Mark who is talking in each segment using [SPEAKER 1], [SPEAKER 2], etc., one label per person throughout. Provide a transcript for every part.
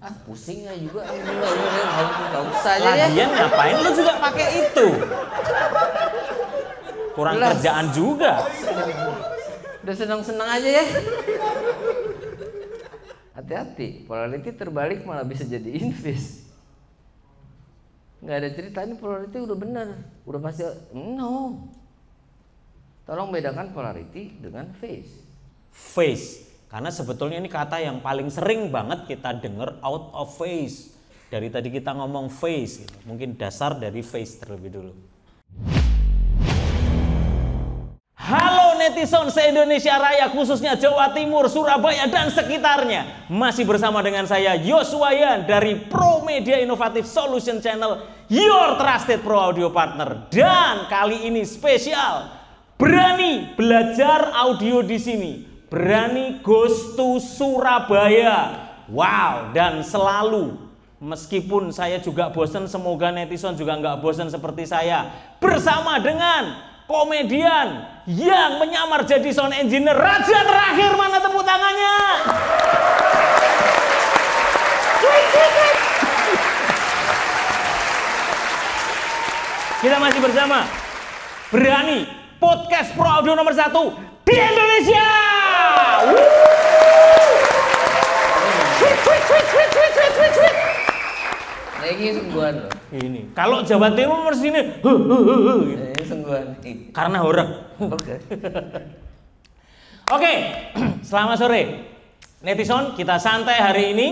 [SPEAKER 1] Pusing ya juga, nggak usah aja ya.
[SPEAKER 2] Lagian ngapain lu juga pakai itu? Kurang kerjaan juga.
[SPEAKER 1] Udah senang-senang aja ya. Hati-hati, polarity terbalik malah bisa jadi invis. Nggak ada ceritanya, polarity udah bener, udah pasti no. Tolong bedakan polarity dengan phase.
[SPEAKER 2] Phase, karena sebetulnya ini kata yang paling sering banget kita dengar, out of phase. Dari tadi kita ngomong phase, gitu. Mungkin dasar dari phase terlebih dulu. Halo netizen se-Indonesia Raya, khususnya Jawa Timur, Surabaya dan sekitarnya. Masih bersama dengan saya Yoswayan dari Pro Media Innovative Solution Channel, your trusted pro audio partner. Dan kali ini spesial, berani belajar audio di sini, berani goes to Surabaya. Wow, dan selalu, meskipun saya juga bosan, semoga netizen juga nggak bosan seperti saya, bersama dengan komedian yang menyamar jadi sound engineer, raja terakhir, mana tepuk tangannya? Kita masih bersama berani podcast pro audio nomor 1 di Indonesia.
[SPEAKER 1] Ini sungguhan loh.
[SPEAKER 2] Ini kalau Jawa Timur nomor sini,
[SPEAKER 1] Ini sungguhan.
[SPEAKER 2] karena horeg. Oke, selamat sore netizen, kita santai hari ini.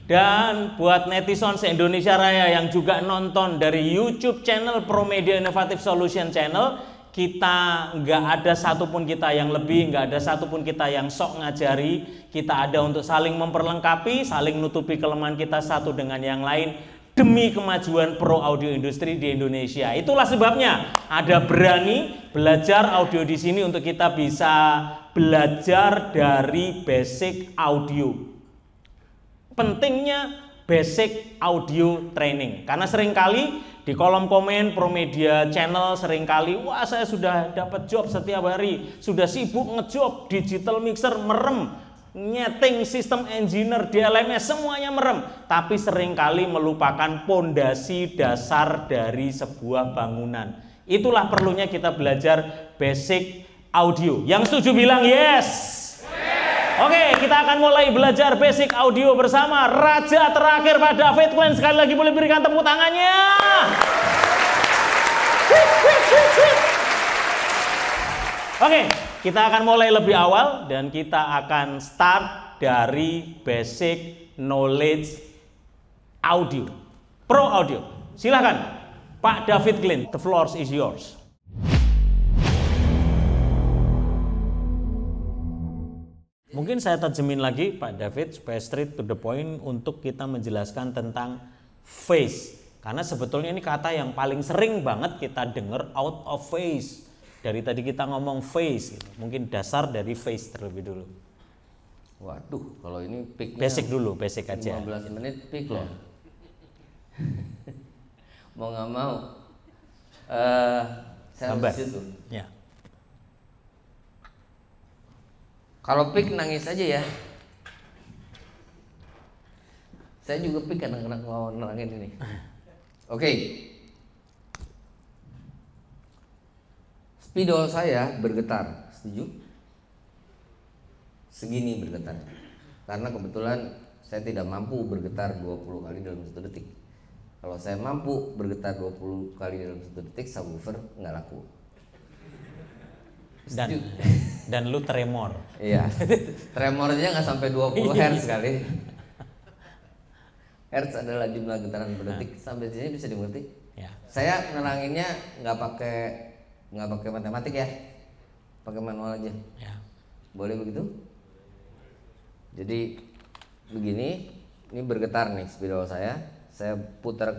[SPEAKER 2] Dan buat netizen se-Indonesia Raya yang juga nonton dari YouTube channel Pro Media Innovative Solution Channel, kita nggak ada satupun kita yang lebih, nggak ada satupun kita yang sok ngajari. Kita ada untuk saling memperlengkapi, saling nutupi kelemahan kita satu dengan yang lain demi kemajuan pro audio industri di Indonesia. Itulah sebabnya ada berani belajar audio di sini untuk kita bisa belajar dari basic audio. Pentingnya basic audio training, karena seringkali di kolom komen Pro Media Channel seringkali, wah saya sudah dapat job setiap hari, sudah sibuk ngejob, digital mixer merem, nyeting sistem engineer di LMS semuanya merem, tapi seringkali melupakan pondasi dasar dari sebuah bangunan. Itulah perlunya kita belajar basic audio. Yang setuju bilang yes. Oke, kita akan mulai belajar basic audio bersama raja terakhir Pak David Glenn. Sekali lagi boleh berikan tepuk tangannya. Oke, kita akan mulai lebih awal dan kita akan start dari basic knowledge audio, pro audio. Silahkan Pak David Glenn, the floor is yours. Mungkin saya terjemin lagi Pak David supaya straight to the point untuk kita menjelaskan tentang phase. Karena sebetulnya ini kata yang paling sering banget kita dengar, out of phase. Dari tadi kita ngomong phase, gitu. Mungkin dasar dari phase terlebih dulu.
[SPEAKER 1] Waduh, kalau ini peaknya
[SPEAKER 2] Basic dulu, basic aja.
[SPEAKER 1] 15 menit peak loh. Mau nggak mau. Saya harus situ.
[SPEAKER 2] Ya.
[SPEAKER 1] Kalau peak nangis aja ya. Saya juga peak kadang-kadang mau nerangin ini. Oke. Spidol saya bergetar, setuju? Segini bergetar. Karena kebetulan saya tidak mampu bergetar 20 kali dalam 1 detik. Kalau saya mampu bergetar 20 kali dalam 1 detik, subwoofer nggak laku.
[SPEAKER 2] Dan lu tremor.
[SPEAKER 1] Iya. Tremornya nggak sampai 20 Hz kali. Hertz adalah jumlah getaran per detik. Sampai sini bisa dimengerti?
[SPEAKER 2] Ya.
[SPEAKER 1] Saya neranginnya nggak pakai matematik ya, pakai manual aja.
[SPEAKER 2] Ya.
[SPEAKER 1] Boleh begitu? Jadi begini, ini bergetar nih spidol saya putar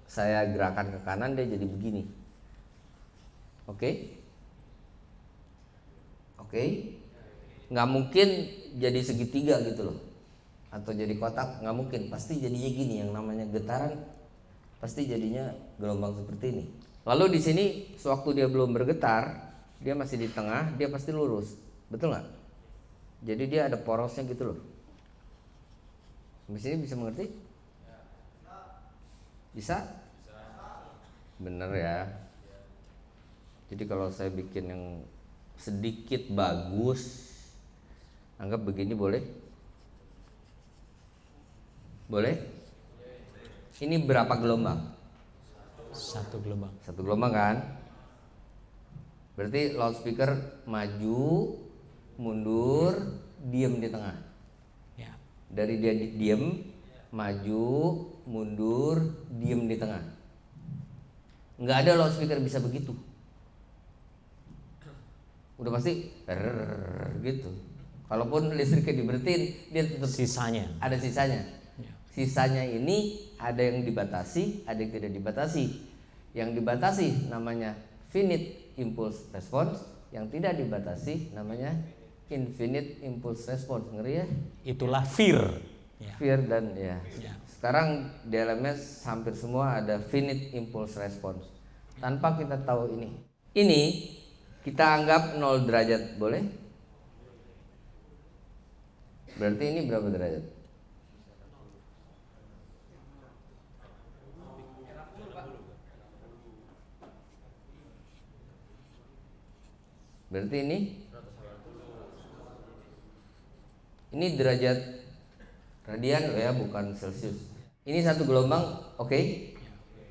[SPEAKER 1] saya gerakan ke kanan, dia jadi begini. Oke? Nggak mungkin jadi segitiga gitu loh, atau jadi kotak, nggak mungkin. Pasti jadinya gini, yang namanya getaran pasti jadinya gelombang seperti ini. Lalu di sini sewaktu dia belum bergetar, dia masih di tengah, dia pasti lurus, betul nggak? Jadi dia ada porosnya gitu loh. Sampai sini bisa mengerti? Bisa? Bener ya. Jadi kalau saya bikin yang sedikit bagus, anggap begini boleh? Boleh? Ini berapa gelombang?
[SPEAKER 2] Satu gelombang.
[SPEAKER 1] Satu gelombang kan? Berarti loudspeaker maju, mundur, diem di tengah.
[SPEAKER 2] Ya.
[SPEAKER 1] Dari dia diem, maju, mundur, diem di tengah. Nggak ada loudspeaker bisa begitu. Udah pasti gitu. Kalaupun listriknya diberhentiin, dia tetap
[SPEAKER 2] Sisanya.
[SPEAKER 1] ada sisanya.
[SPEAKER 2] Ya.
[SPEAKER 1] Sisanya ini ada yang dibatasi, ada yang tidak dibatasi. Yang dibatasi namanya finite impulse response, yang tidak dibatasi namanya infinite impulse response. Ngeri ya?
[SPEAKER 2] Itulah fear. Ya.
[SPEAKER 1] Fear dan ya.
[SPEAKER 2] Ya.
[SPEAKER 1] Sekarang di LMS hampir semua ada finite impulse response. Tanpa kita tahu ini. Ini kita anggap 0 derajat, boleh? Berarti ini berapa derajat? Berarti ini derajat radian loh ya, bukan Celsius. Ini satu gelombang, oke?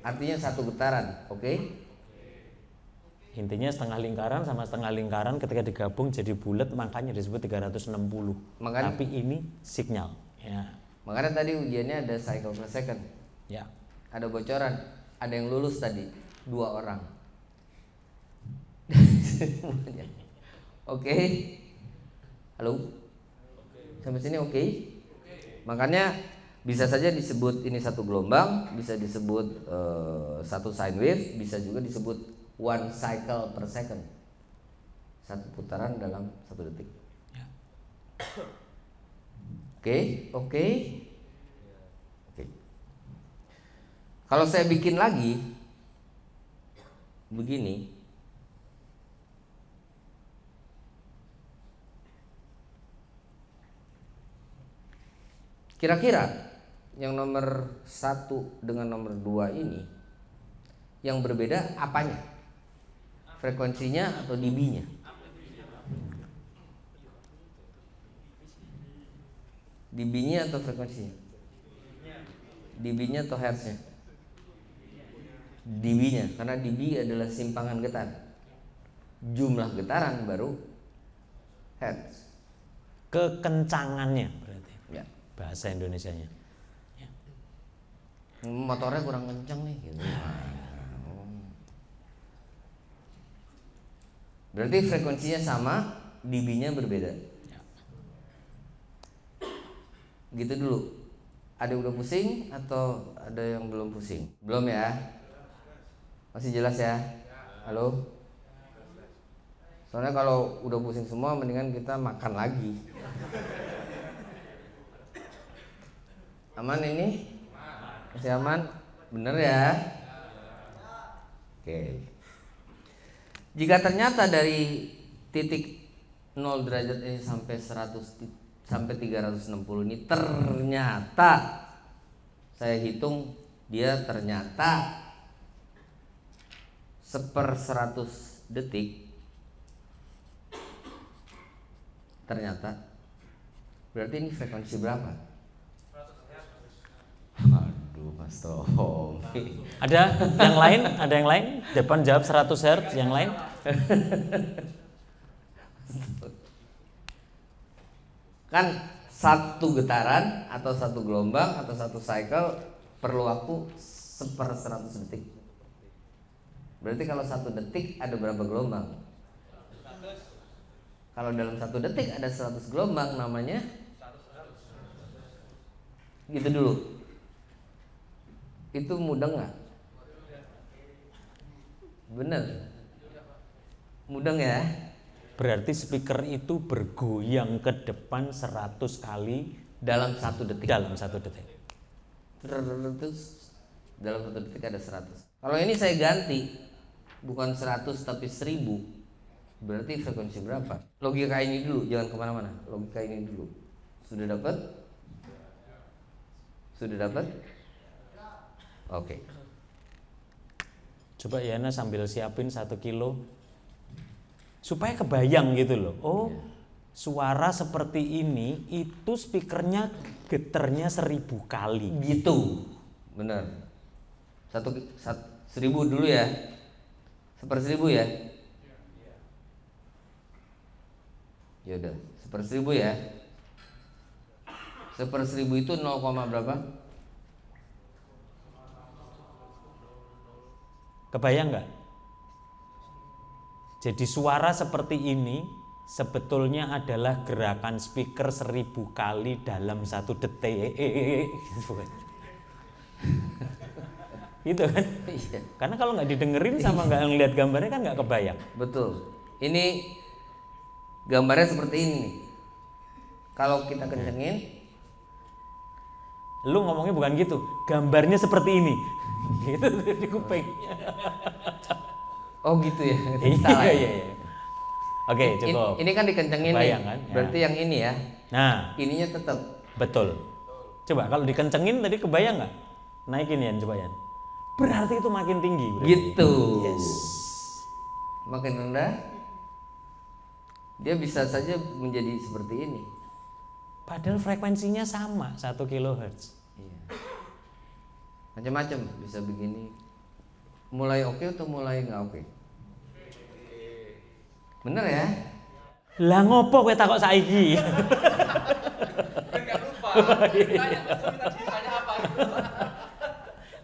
[SPEAKER 1] Artinya satu getaran, oke?
[SPEAKER 2] Intinya setengah lingkaran sama setengah lingkaran ketika digabung jadi bulat, makanya disebut 360.
[SPEAKER 1] Makanya,
[SPEAKER 2] tapi ini signal. Ya.
[SPEAKER 1] Makanya tadi ujiannya ada cycle per second.
[SPEAKER 2] Ya.
[SPEAKER 1] Ada bocoran, ada yang lulus tadi 2 orang. Oke. Halo? Sampai sini oke? Makanya bisa saja disebut ini satu gelombang, bisa disebut satu sine wave, bisa juga disebut one cycle per second. Satu putaran dalam 1 detik.
[SPEAKER 2] Ya.
[SPEAKER 1] Oke. Kalau saya bikin lagi begini, kira-kira yang nomor 1 dengan nomor 2 ini yang berbeda apanya? Frekuensinya atau dB-nya? dB-nya atau frekuensinya? dB-nya atau hertz-nya? dB-nya, karena dB adalah simpangan getar. Jumlah getaran baru hertz.
[SPEAKER 2] Kekencangannya berarti.
[SPEAKER 1] Ya.
[SPEAKER 2] Bahasa Indonesianya. Ya.
[SPEAKER 1] Motornya kurang kencang nih gitu. Berarti frekuensinya sama, dB-nya berbeda.
[SPEAKER 2] Ya.
[SPEAKER 1] Gitu dulu. Ada yang udah pusing atau ada yang belum pusing? Belum ya? Masih jelas ya? Halo? Soalnya kalau udah pusing semua mendingan kita makan lagi. Aman ini? Masih aman? Bener ya? Oke. Jika ternyata dari titik 0 derajat ini sampai 100 sampai 360 ini ternyata saya hitung dia ternyata 1/100 detik. Ternyata berarti ini frekuensi berapa? Aduh, Mas Tommy.
[SPEAKER 2] Ada yang lain? Ada yang lain? Depan jawab 100 Hz, yang lain?
[SPEAKER 1] Kan satu getaran atau satu gelombang atau satu cycle perlu waktu 1/100 detik. Berarti kalau 1 detik ada berapa gelombang? Kalau dalam 1 detik ada 100 gelombang namanya gitu dulu. Itu mudah nggak? Bener. Mudeng ya?
[SPEAKER 2] Berarti speaker itu bergoyang ke depan 100 kali
[SPEAKER 1] dalam 1 detik.
[SPEAKER 2] Dalam 1 detik.
[SPEAKER 1] Terus dalam 1 detik ada 100. Kalau ini saya ganti, bukan 100 tapi 1000, berarti frekuensi berapa? Logika ini dulu, jangan kemana-mana. Logika ini dulu. Sudah dapat? Sudah dapat? Oke.
[SPEAKER 2] Coba Yana sambil siapin 1 kilo supaya kebayang gitu loh. Oh, suara seperti ini itu speakernya geternya 1000 kali.
[SPEAKER 1] Gitu. Benar. 1000 dulu ya. 1/1000 ya. Ya udah, 1/1000 ya. 1/1000 itu 0, berapa?
[SPEAKER 2] Kebayang nggak? Jadi suara seperti ini sebetulnya adalah gerakan speaker 1000 kali dalam 1 detik. Gitu kan. Gitu kan?
[SPEAKER 1] Iya.
[SPEAKER 2] Karena kalau nggak didengerin sama nggak ngeliat gambarnya kan nggak kebayang.
[SPEAKER 1] Betul. Ini gambarnya seperti ini nih. Kalau kita kencengin,
[SPEAKER 2] lu ngomongnya bukan gitu, gambarnya seperti ini. Gitu di kuping.
[SPEAKER 1] oh gitu ya.
[SPEAKER 2] Iya, iya, iya. Oke, cukup.
[SPEAKER 1] Ini kan dikencengin nih.
[SPEAKER 2] Kebayang kan?
[SPEAKER 1] Berarti
[SPEAKER 2] Ya.
[SPEAKER 1] yang ini ya.
[SPEAKER 2] Nah,
[SPEAKER 1] Ininya tetap.
[SPEAKER 2] betul. Coba kalau dikencengin tadi kebayang nggak? Naikin ya, coba ya. Berarti itu makin tinggi. Berarti.
[SPEAKER 1] Gitu.
[SPEAKER 2] Yes.
[SPEAKER 1] Makin rendah, dia bisa saja menjadi seperti ini.
[SPEAKER 2] Padahal frekuensinya sama 1 kHz.
[SPEAKER 1] Iya. Macam-macam bisa begini. Mulai oke atau mulai nggak oke? Bener ya?
[SPEAKER 2] Lah ngopo kowe takok saiki?
[SPEAKER 3] Enggak lupa. Tanya apa?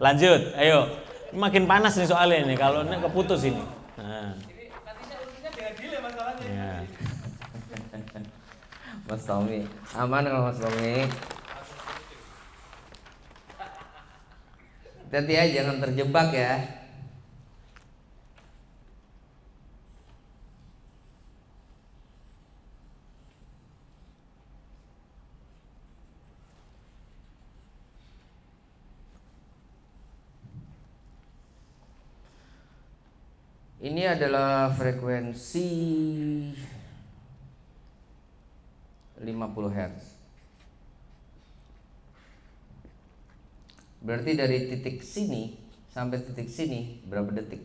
[SPEAKER 2] Lanjut, ayo. Makin panas nih soalnya nih kalau ini keputus ini. Nah.
[SPEAKER 3] Ini nantinya untungnya dengan delay masalahnya.
[SPEAKER 2] Ya.
[SPEAKER 1] Mas Tommy, aman kalau Mas Tommy? Hati-hati ya, jangan terjebak ya. Ini adalah frekuensi 50 Hz. Berarti dari titik sini sampai titik sini berapa detik?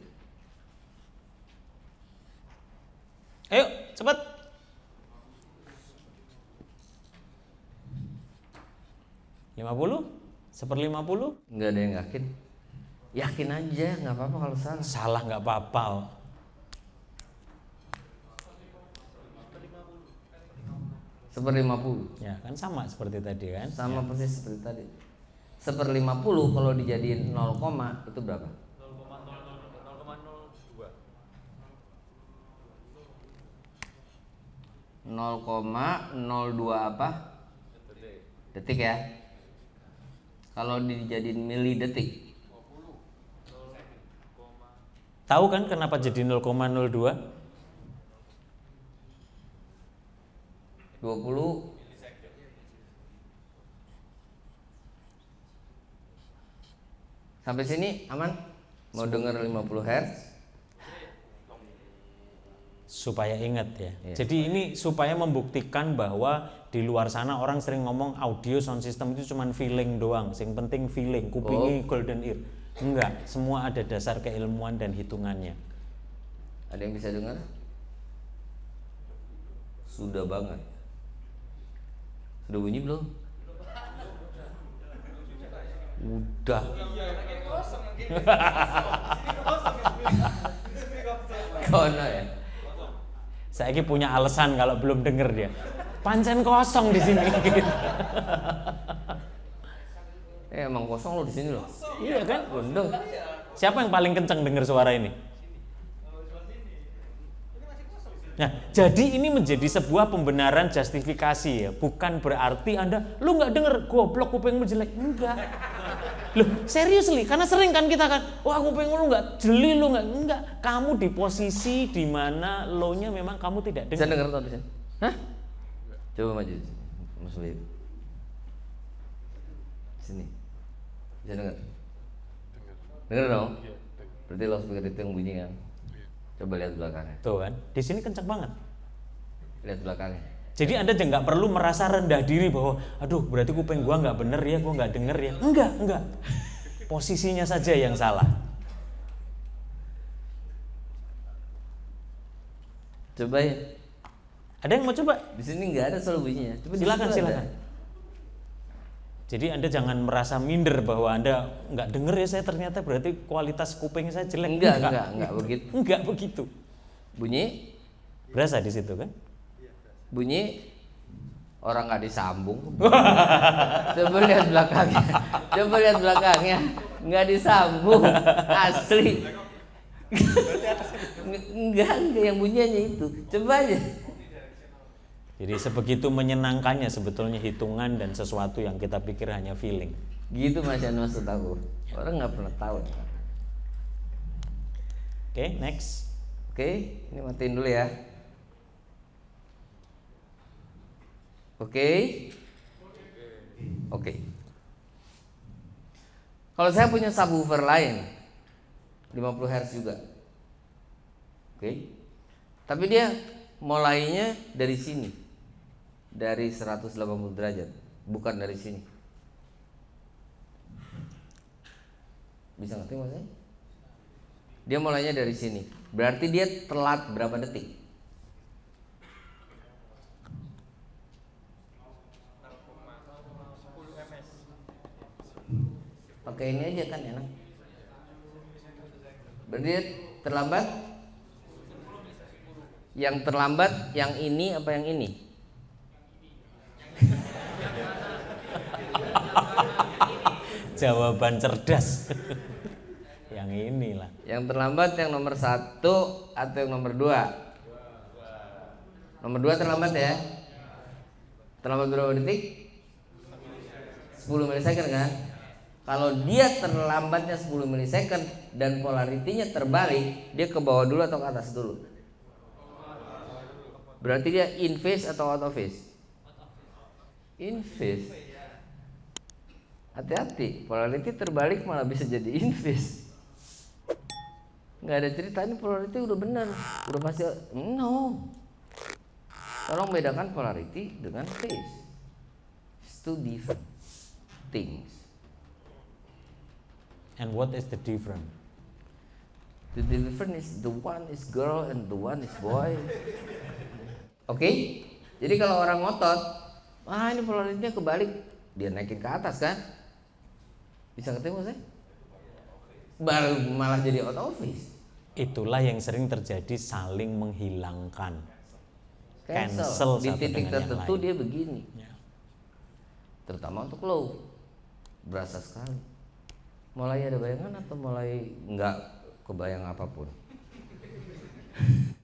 [SPEAKER 2] Ayo, cepat. $50? 1/50?
[SPEAKER 1] Nggak ada yang yakin. Yakin aja, nggak apa-apa kalau salah.
[SPEAKER 2] Salah nggak apa-apa.
[SPEAKER 1] Seper-50.
[SPEAKER 2] Ya kan sama seperti tadi kan?
[SPEAKER 1] Sama
[SPEAKER 2] Ya.
[SPEAKER 1] persis seperti tadi. 1/50 kalau dijadiin 0, itu berapa? 0,02 apa? Detik ya. Kalau dijadiin milidetik,
[SPEAKER 2] Tahu kan kenapa jadi 0,02?
[SPEAKER 1] 20 sampai sini aman? Mau denger 50 Hz?
[SPEAKER 2] Supaya ingat ya.
[SPEAKER 1] Iya.
[SPEAKER 2] Jadi ini supaya membuktikan bahwa di luar sana orang sering ngomong audio sound system itu cuma feeling doang. Yang penting feeling, kupingnya golden ear. Enggak, semua ada dasar keilmuan dan hitungannya.
[SPEAKER 1] Ada yang bisa dengar? Sudah banget. Sudah bunyi belum? Udah. Kono ya.
[SPEAKER 2] Saya punya alasan kalau belum denger dia. Pancen kosong di sini gitu.
[SPEAKER 1] Emang kosong lo di sini loh.
[SPEAKER 2] Iya kan?
[SPEAKER 1] Gondong.
[SPEAKER 2] Siapa yang paling kencang dengar suara ini? Nah, jadi ini menjadi sebuah pembenaran justifikasi ya. Bukan berarti Anda, lu nggak denger, goblok kupingmu jelek. Enggak. Loh, serius li, karena sering kan kita kan, wah kuping lu nggak jeli, lu enggak. Kamu di posisi di mana lo-nya memang kamu tidak
[SPEAKER 1] Bisa
[SPEAKER 2] dengar.
[SPEAKER 1] denger tuh di sini? Hah? Coba maju Mas Wahid. Sini. Bisa denger? Denger dong? Berarti loudspeaker itu yang bunyi kan? Coba lihat belakangnya.
[SPEAKER 2] Tuh kan, di sini kencang banget.
[SPEAKER 1] Lihat belakangnya.
[SPEAKER 2] Jadi Anda nggak perlu merasa rendah diri bahwa, aduh berarti kuping gua nggak bener ya, gua nggak denger ya. Enggak. Posisinya saja yang salah.
[SPEAKER 1] Coba ya.
[SPEAKER 2] Ada yang mau coba?
[SPEAKER 1] Di sini nggak ada soal bunyinya. Coba di
[SPEAKER 2] Silakan,
[SPEAKER 1] situ
[SPEAKER 2] silakan.
[SPEAKER 1] ada.
[SPEAKER 2] Jadi Anda jangan merasa minder bahwa Anda nggak denger ya, saya ternyata berarti kualitas kuping saya jelek.
[SPEAKER 1] Enggak begitu.
[SPEAKER 2] Enggak begitu.
[SPEAKER 1] Bunyi,
[SPEAKER 2] Berasa di situ kan?
[SPEAKER 1] bunyi orang nggak disambung. Coba lihat belakangnya, nggak disambung, asli. Enggak yang bunyinya itu. Coba aja.
[SPEAKER 2] Jadi sebegitu menyenangkannya sebetulnya hitungan dan sesuatu yang kita pikir hanya feeling.
[SPEAKER 1] Gitu Mas Yan, maksud aku. Orang nggak pernah tahu.
[SPEAKER 2] Oke, next.
[SPEAKER 1] Oke, ini matiin dulu ya. Oke. Kalau saya punya subwoofer lain 50 Hz juga. Oke. Tapi dia mulainya dari sini. Dari 180 derajat, bukan dari sini. Bisa ngerti maksudnya? Dia mulainya dari sini. Berarti dia telat berapa detik? Pakai ini aja kan enak. Berarti dia terlambat. Yang terlambat yang ini apa yang ini?
[SPEAKER 2] Jawaban cerdas. Yang inilah.
[SPEAKER 1] Yang terlambat yang nomor 1 atau yang nomor 2? Nomor 2 terlambat ya. Terlambat berapa detik? 10 milisecond kan? Kalau dia terlambatnya 10 milisecond dan polaritinya terbalik, dia ke bawah dulu atau ke atas dulu? Berarti dia in phase atau out of phase? In phase. Hati-hati, polarity terbalik malah bisa jadi in phase. Nggak ada ceritanya polarity udah benar, udah pasti no. Tolong bedakan polarity dengan phase. It's two different things.
[SPEAKER 2] And what is the difference?
[SPEAKER 1] The difference is the one is girl and the one is boy. Oke? Jadi kalau orang ngotot, ini polaritinya kebalik, dia naikin ke atas kan? Bisa ketemu saya? Baru malah jadi out of phase.
[SPEAKER 2] Itulah yang sering terjadi, saling menghilangkan.
[SPEAKER 1] Cancel. Di
[SPEAKER 2] satu
[SPEAKER 1] titik
[SPEAKER 2] dengan yang
[SPEAKER 1] tertentu
[SPEAKER 2] lain.
[SPEAKER 1] dia begini.
[SPEAKER 2] Ya.
[SPEAKER 1] Terutama untuk low. Berasa sekali. Mulai ada bayangan atau mulai nggak kebayang apapun.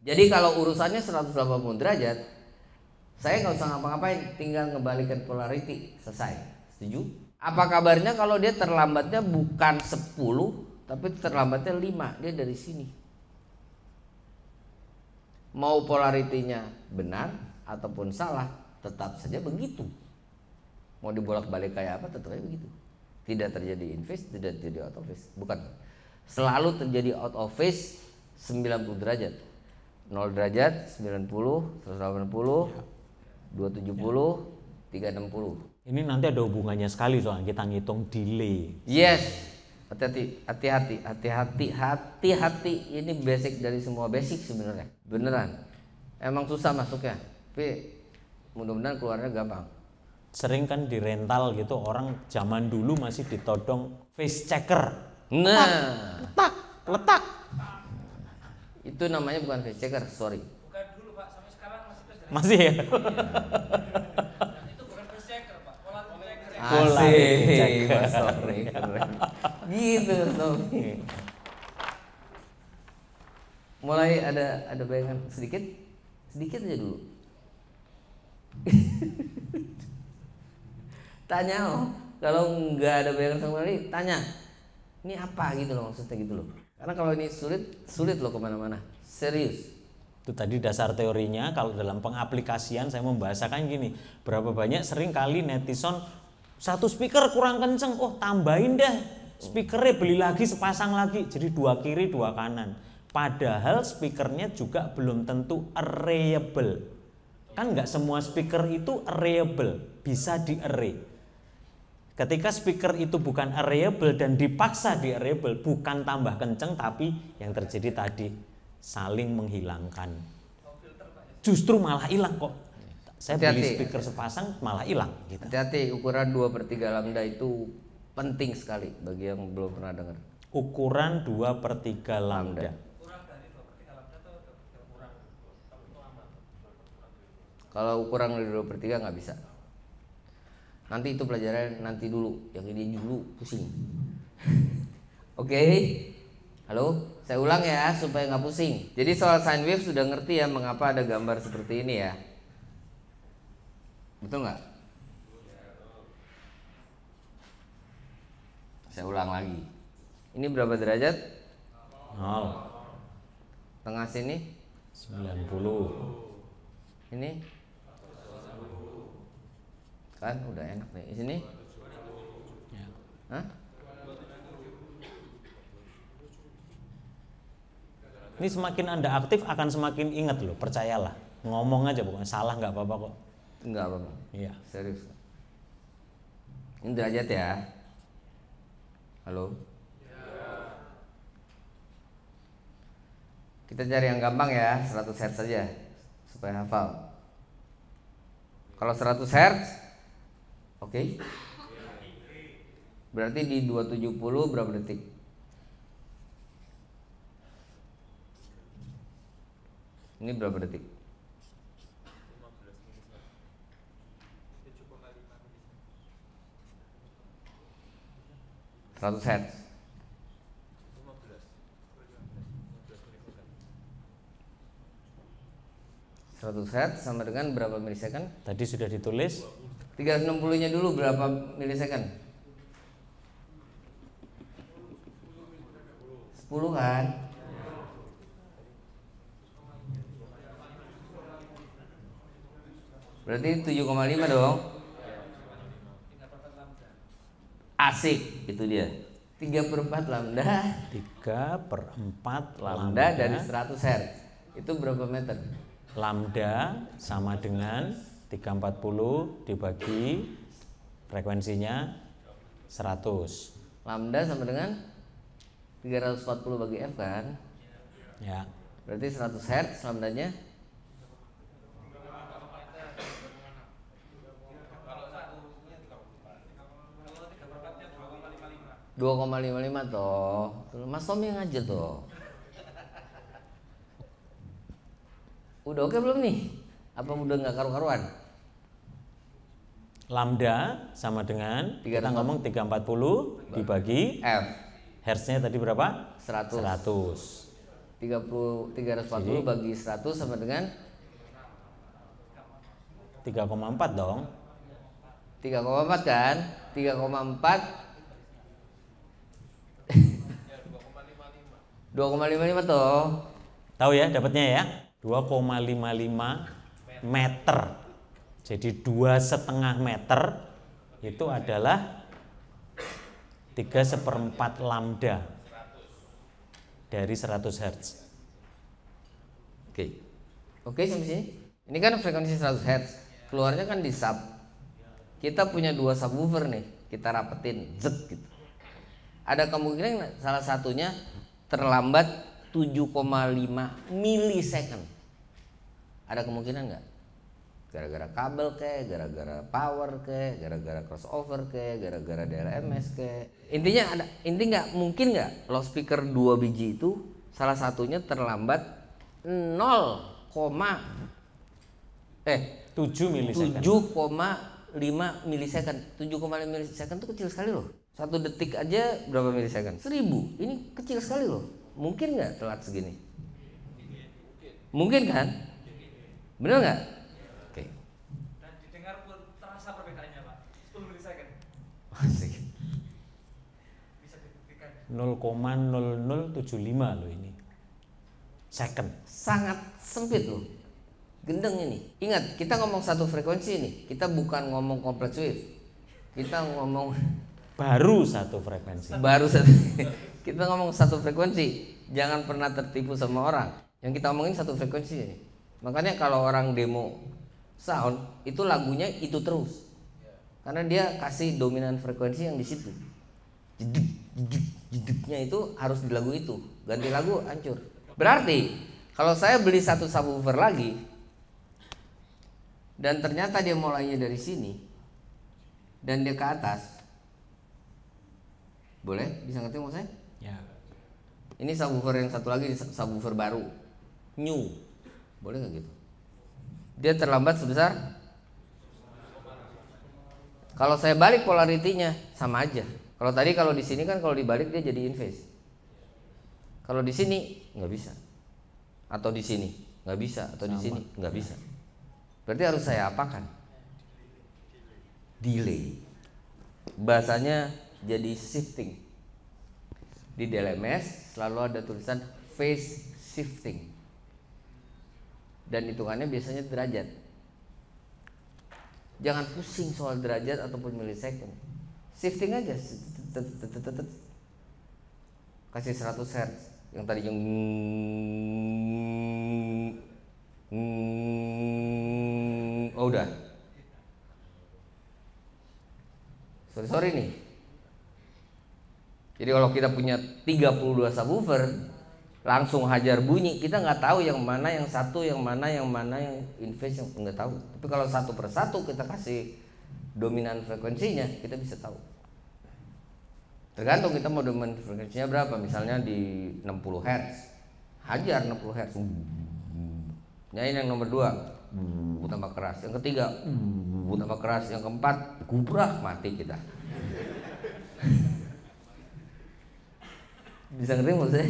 [SPEAKER 1] Jadi kalau urusannya 180 derajat, saya nggak usah ngapa-ngapain, tinggal ngebalikan polarity, selesai. Setuju? Apa kabarnya kalau dia terlambatnya bukan 10, tapi terlambatnya 5, dia dari sini. Mau polaritinya benar ataupun salah, tetap saja begitu. Mau dibolak-balik kayak apa, tetap aja begitu. Tidak terjadi in phase, tidak terjadi out of phase. Bukan. Selalu terjadi out of phase 90 derajat. 0 derajat, 90, 180, 270, 360.
[SPEAKER 2] Ini nanti ada hubungannya sekali soalnya kita ngitung delay.
[SPEAKER 1] Yes. Hati-hati. Ini basic dari semua basic sebenarnya. Beneran. Emang susah masuknya. Tapi mudah-mudahan keluarnya gampang.
[SPEAKER 2] Sering kan di rental gitu, orang zaman dulu masih ditodong face checker.
[SPEAKER 1] Nah,
[SPEAKER 2] Letak.
[SPEAKER 1] itu namanya bukan face checker, sorry.
[SPEAKER 3] Bukan dulu Pak, sampai sekarang masih tes dari
[SPEAKER 2] Masih ya?
[SPEAKER 3] itu bukan first checker Pak, pola checker ya.
[SPEAKER 1] Asik, Mas Tommy, keren. Gitu Mas Tommy. Mulai ada bayangan sedikit aja dulu. Tanya kalau nggak ada bayangan sama sekali, tanya ini apa gitu loh, maksudnya gitu loh. Karena kalau ini sulit loh kemana-mana, serius.
[SPEAKER 2] Itu tadi dasar teorinya. Kalau dalam pengaplikasian saya membahasakan gini, berapa banyak sering kali netizen satu speaker kurang kenceng, tambahin deh speakernya, beli lagi sepasang lagi, jadi 2 kiri 2 kanan. Padahal speakernya juga belum tentu arrayable. Kan nggak semua speaker itu arrayable, bisa di-array. Ketika speaker itu bukan arrayable dan dipaksa di arrayable, bukan tambah kenceng, tapi yang terjadi tadi saling menghilangkan. Justru malah hilang kok. Saya beli speaker sepasang malah hilang. Gitu.
[SPEAKER 1] Hati-hati, ukuran 2/3 lambda itu penting sekali bagi yang belum pernah dengar.
[SPEAKER 2] Ukuran 2/3 lambda.
[SPEAKER 3] Kurang dari 2/3 lambda atau kurang? Kalau itu lama.
[SPEAKER 1] Kalau ukuran dari 2/3 nggak bisa. Nanti itu pelajaran nanti dulu, yang ini dulu pusing. Oke, halo, saya ulang ya supaya nggak pusing. Jadi soal sine wave sudah ngerti ya mengapa ada gambar seperti ini ya, betul nggak? Saya ulang lagi. Ini berapa derajat?
[SPEAKER 2] 0.
[SPEAKER 1] Tengah sini?
[SPEAKER 2] 90.
[SPEAKER 1] Ini? Kan udah enak nih. Di sini?
[SPEAKER 2] Ya.
[SPEAKER 1] Hah?
[SPEAKER 2] Ini semakin Anda aktif akan semakin ingat loh, percayalah. Ngomong aja bukan salah, nggak apa-apa kok.
[SPEAKER 1] Enggak apa-apa.
[SPEAKER 2] Iya.
[SPEAKER 1] Serius. Ini derajat ya. Halo. Kita cari yang gampang ya, 100 Hz saja supaya hafal. Kalau 100 Hz, oke. Berarti di 270 berapa detik? Ini berapa detik? 100 Hz. 100 Hz sama dengan berapa milisecond?
[SPEAKER 2] Tadi sudah ditulis
[SPEAKER 1] 360-nya dulu berapa milisecond? 10 kan? Berarti 7,5 dong. Asik, itu dia. 3/4 lambda.
[SPEAKER 2] 3/4
[SPEAKER 1] Lambda dari 100 Hz. Itu berapa meter?
[SPEAKER 2] Lambda sama dengan 340 dibagi frekuensinya 100.
[SPEAKER 1] Lambda sama dengan 340 bagi F kan?
[SPEAKER 2] Ya.
[SPEAKER 1] Berarti 100 Hz lambdanya 2,55 toh. Mas Tommy yang ngajar toh. Udah oke belum nih? Apa udah nggak karu-karuan?
[SPEAKER 2] Lambda sama dengan kita ngomong 340 dibagi
[SPEAKER 1] F.
[SPEAKER 2] hertznya tadi berapa?
[SPEAKER 1] 100.
[SPEAKER 2] 100.
[SPEAKER 1] 340 bagi 100 sama dengan
[SPEAKER 2] 3,4 dong.
[SPEAKER 1] 3,4 kan? 3,4 2,55 toh.
[SPEAKER 2] Tahu ya dapatnya ya? 2,55 meter. Jadi 2,5 meter itu adalah 3/4 lambda dari 100 Hz.
[SPEAKER 1] Oke. Oke sampai sini. Ini kan frekuensi 100 Hz. Keluarnya kan di sub. Kita punya 2 subwoofer nih. Kita rapetin zet gitu. Ada kemungkinan salah satunya terlambat 7,5 milisecond. Ada kemungkinan nggak? Gara-gara kabel ke, gara-gara power ke, gara-gara crossover ke, gara-gara DLMS ke. Intinya ada, inti mungkin nggak loudspeaker 2 biji itu salah satunya terlambat
[SPEAKER 2] 7 milisecond.
[SPEAKER 1] 7,5 milisecond. 7,5 milisecond itu kecil sekali loh. 1 detik aja berapa milisecond? 1000. Ini kecil sekali loh. Mungkin nggak telat segini? Mungkin kan? Bener nggak? Oke.
[SPEAKER 3] Dan didengar pun terasa perbedaannya Pak. 10 milisecond.
[SPEAKER 1] Asik.
[SPEAKER 3] Bisa dibuktikan.
[SPEAKER 2] 0,0075 loh ini. Second.
[SPEAKER 1] Sangat sempit loh. Gendeng ini. Ingat, kita ngomong satu frekuensi nih. Kita bukan ngomong complex wave. Kita ngomong
[SPEAKER 2] Baru satu frekuensi.
[SPEAKER 1] Kita ngomong satu frekuensi. Jangan pernah tertipu sama orang. Yang kita omongin satu frekuensi. Makanya kalau orang demo sound itu lagunya itu terus. Karena dia kasih dominan frekuensi yang di situ. Jeduknya itu harus di lagu itu. Ganti lagu hancur. Berarti kalau saya beli satu subwoofer lagi dan ternyata dia mulainya dari sini dan dia ke atas, boleh? Bisa ngerti maksud saya?
[SPEAKER 2] Ya.
[SPEAKER 1] Ini subwoofer yang satu lagi, subwoofer baru, new, boleh nggak gitu? Dia terlambat sebesar. Kalau saya balik polaritinya sama aja. Kalau tadi kalau di sini kan kalau dibalik dia jadi in phase. Kalau di sini nggak bisa, atau di sini nggak bisa, atau di sini nggak bisa. Berarti harus saya apakan? Delay. Bahasanya jadi shifting. Di DLMS selalu ada tulisan phase shifting. Dan hitungannya biasanya derajat. Jangan pusing soal derajat ataupun milisecond. Shifting aja. Kasih 100 Hz. Yang tadi yang oh udah. Sorry nih. Jadi kalau kita punya 32 subwoofer, langsung hajar bunyi, kita nggak tahu yang mana yang satu, yang mana yang in phase, yang nggak tahu. Tapi kalau satu persatu kita kasih dominan frekuensinya, kita bisa tahu. Tergantung kita mau dominan frekuensinya berapa. Misalnya di 60 Hz, hajar 60 Hz. Nyanyi yang nomor 2, tambah keras. Yang ketiga, tambah keras. Yang keempat, gubrak, mati kita. Bisa ngerti maksudnya?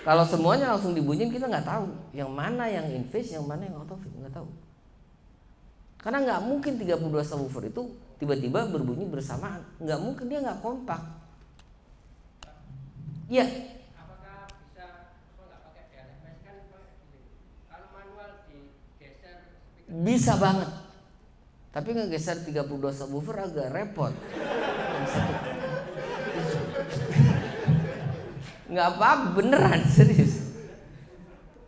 [SPEAKER 1] Kalau semuanya langsung dibunyiin, kita nggak tahu yang mana yang in phase, yang mana yang out of phase, nggak tahu. Karena nggak mungkin 32 subwoofer itu tiba-tiba berbunyi bersamaan, nggak mungkin, dia nggak kompak. Iya.
[SPEAKER 3] Apakah bisa nggak pakai DLMS kan? Kalau manual digeser
[SPEAKER 1] Bisa banget. Tapi ngegeser 32 subwoofer agak repot. Nggak apa-apa, beneran, serius.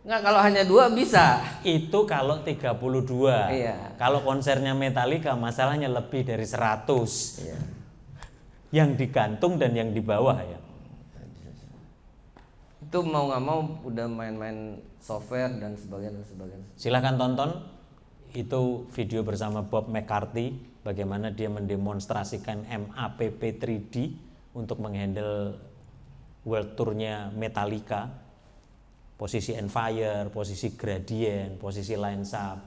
[SPEAKER 1] Nggak, kalau hanya 2 bisa.
[SPEAKER 2] Itu kalau 32.
[SPEAKER 1] Iya.
[SPEAKER 2] Kalau konsernya Metallica masalahnya lebih dari 100.
[SPEAKER 1] Iya.
[SPEAKER 2] Yang digantung dan yang di bawah ya.
[SPEAKER 1] Itu mau nggak mau udah main-main software dan sebagainya.
[SPEAKER 2] Silahkan tonton itu video bersama Bob McCarthy bagaimana dia mendemonstrasikan MAPP 3D untuk menghandle world tournya Metallica, posisi Enfire, posisi Gradient, posisi Line Up,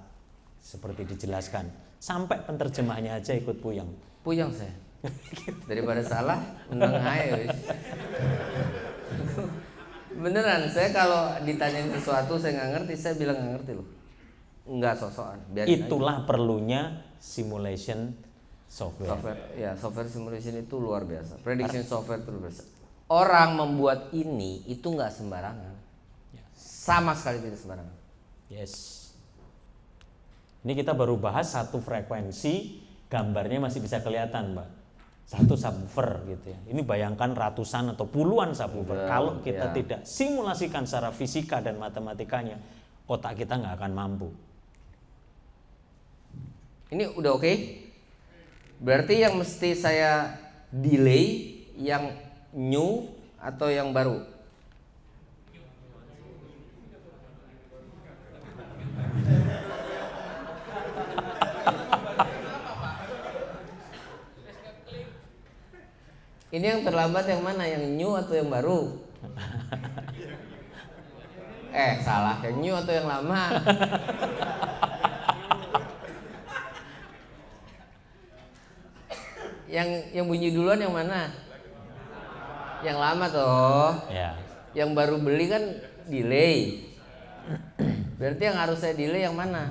[SPEAKER 2] seperti dijelaskan. Sampai penerjemahnya aja ikut puyeng.
[SPEAKER 1] Puyeng saya. Daripada salah, menang aja. Beneran, saya kalau ditanyain sesuatu saya nggak ngerti, saya bilang nggak ngerti loh. Nggak sok-sokan.
[SPEAKER 2] Itulah perlunya simulation software.
[SPEAKER 1] Software simulation itu luar biasa. Prediction software itu luar biasa. Orang membuat ini itu nggak sembarangan, sama sekali tidak sembarangan.
[SPEAKER 2] Yes. Ini kita baru bahas satu frekuensi, gambarnya masih bisa kelihatan, Mbak. Satu subwoofer gitu ya. Ini bayangkan ratusan atau puluhan subwoofer. Kalau kita tidak simulasikan secara fisika dan matematikanya, otak kita nggak akan mampu.
[SPEAKER 1] Ini udah oke? Berarti yang mesti saya delay yang new atau yang baru? Ini yang terlambat yang mana? Yang new atau yang baru? Salah, yang new atau yang lama? Yang bunyi duluan yang mana? Yang lama toh.
[SPEAKER 2] Ya.
[SPEAKER 1] Yang baru beli kan delay. Berarti yang harus saya delay yang mana?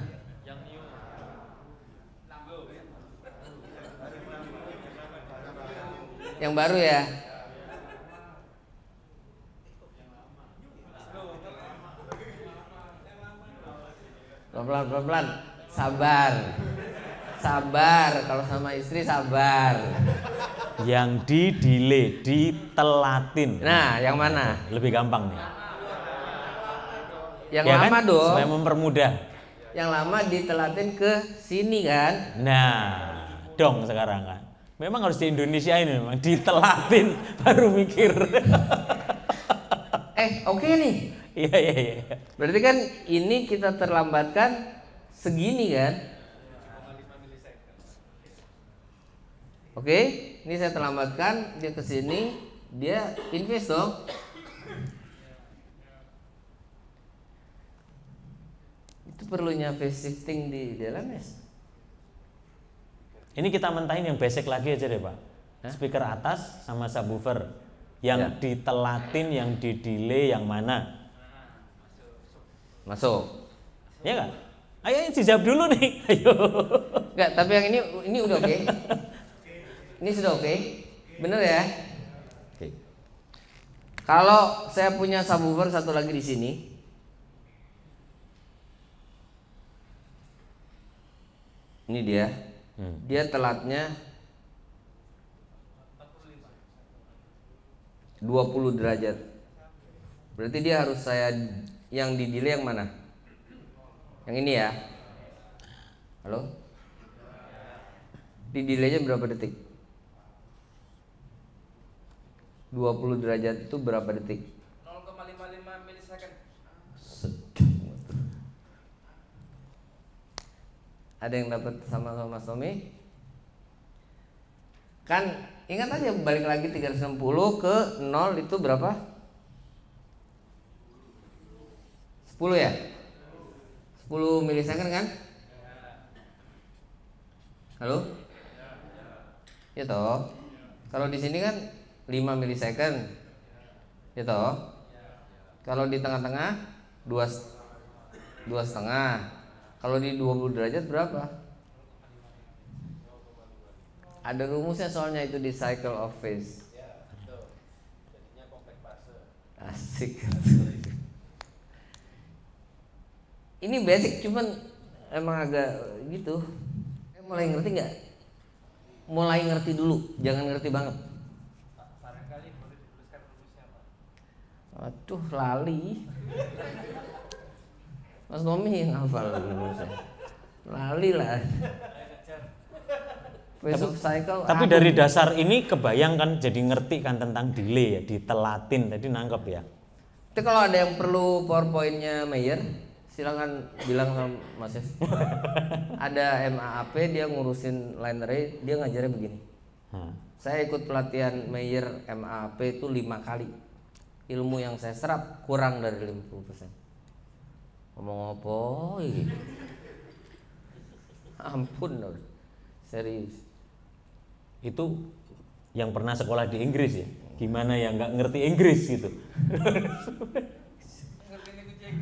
[SPEAKER 1] Yang baru ya. Pelan-pelan. Sabar. Kalau sama istri sabar.
[SPEAKER 2] Yang di-delay, ditelatin.
[SPEAKER 1] Nah, yang mana?
[SPEAKER 2] Lebih gampang nih.
[SPEAKER 1] Yang
[SPEAKER 2] Ya
[SPEAKER 1] lama
[SPEAKER 2] kan?
[SPEAKER 1] dong.
[SPEAKER 2] Supaya mempermudah.
[SPEAKER 1] Yang lama ditelatin ke sini kan?
[SPEAKER 2] Nah, dong sekarang kan. Memang harus di Indonesia ini memang ditelatin baru mikir.
[SPEAKER 1] Oke nih.
[SPEAKER 2] Iya.
[SPEAKER 1] Berarti kan ini kita terlambatkan segini kan? Oke, ini saya terlambatkan, dia ke sini, dia invest dong. Itu perlunya phase shifting di LMS.
[SPEAKER 2] Ini kita mentahin yang basic lagi aja deh Pak. Speaker atas sama subwoofer. Yang ditelatin, yang di-delay, yang mana?
[SPEAKER 1] Masuk.
[SPEAKER 2] Ya kan? Ayo dijawab dulu nih. Ayo.
[SPEAKER 1] Enggak, tapi yang ini udah oke. Ini sudah oke. Bener ya? Oke. Kalau saya punya subwoofer satu lagi di sini. Ini dia. Dia telatnya 20 derajat. Berarti dia harus saya yang di delay yang mana? Yang ini ya. Halo? Di delaynya berapa detik? 20 derajat itu berapa detik?
[SPEAKER 3] 0,55 milisecond.
[SPEAKER 1] Ada yang dapat sama Mas Tommy? Kan ingat aja balik lagi 360 ke 0 itu berapa? 10 ya? 10 milisecond kan? Halo? Ya toh. Kalau di sini kan 5 milisecond. Ya toh. Kalau di tengah-tengah 2,5. Kalau di 20 derajat berapa? Ada rumusnya soalnya itu di cycle of phase. Asik. Ini basic cuman emang agak gitu. Mulai ngerti nggak? Mulai ngerti dulu, jangan ngerti banget.
[SPEAKER 3] Barangkali boleh dituliskan rumusnya Pak.
[SPEAKER 1] Aduh, lali. Mas Nomi yang hafal rumusnya. Lali lah. Phase of cycle.
[SPEAKER 2] Tapi dari dasar ini kebayang kan, jadi ngerti kan tentang delay ya, ditelatin tadi nangkep ya.
[SPEAKER 1] Itu kalau ada yang perlu PowerPoint-nya Mayer, silakan bilang sama Mas Yus. Ada MAAP, dia ngurusin line array, dia ngajarnya begini. Saya ikut pelatihan Mayer MAAP itu 5 kali. Ilmu yang saya serap kurang dari 50%. Ngomong apa ini? Ampun loh. Serius.
[SPEAKER 2] Itu yang pernah sekolah di Inggris ya. Gimana yang nggak ngerti Inggris gitu.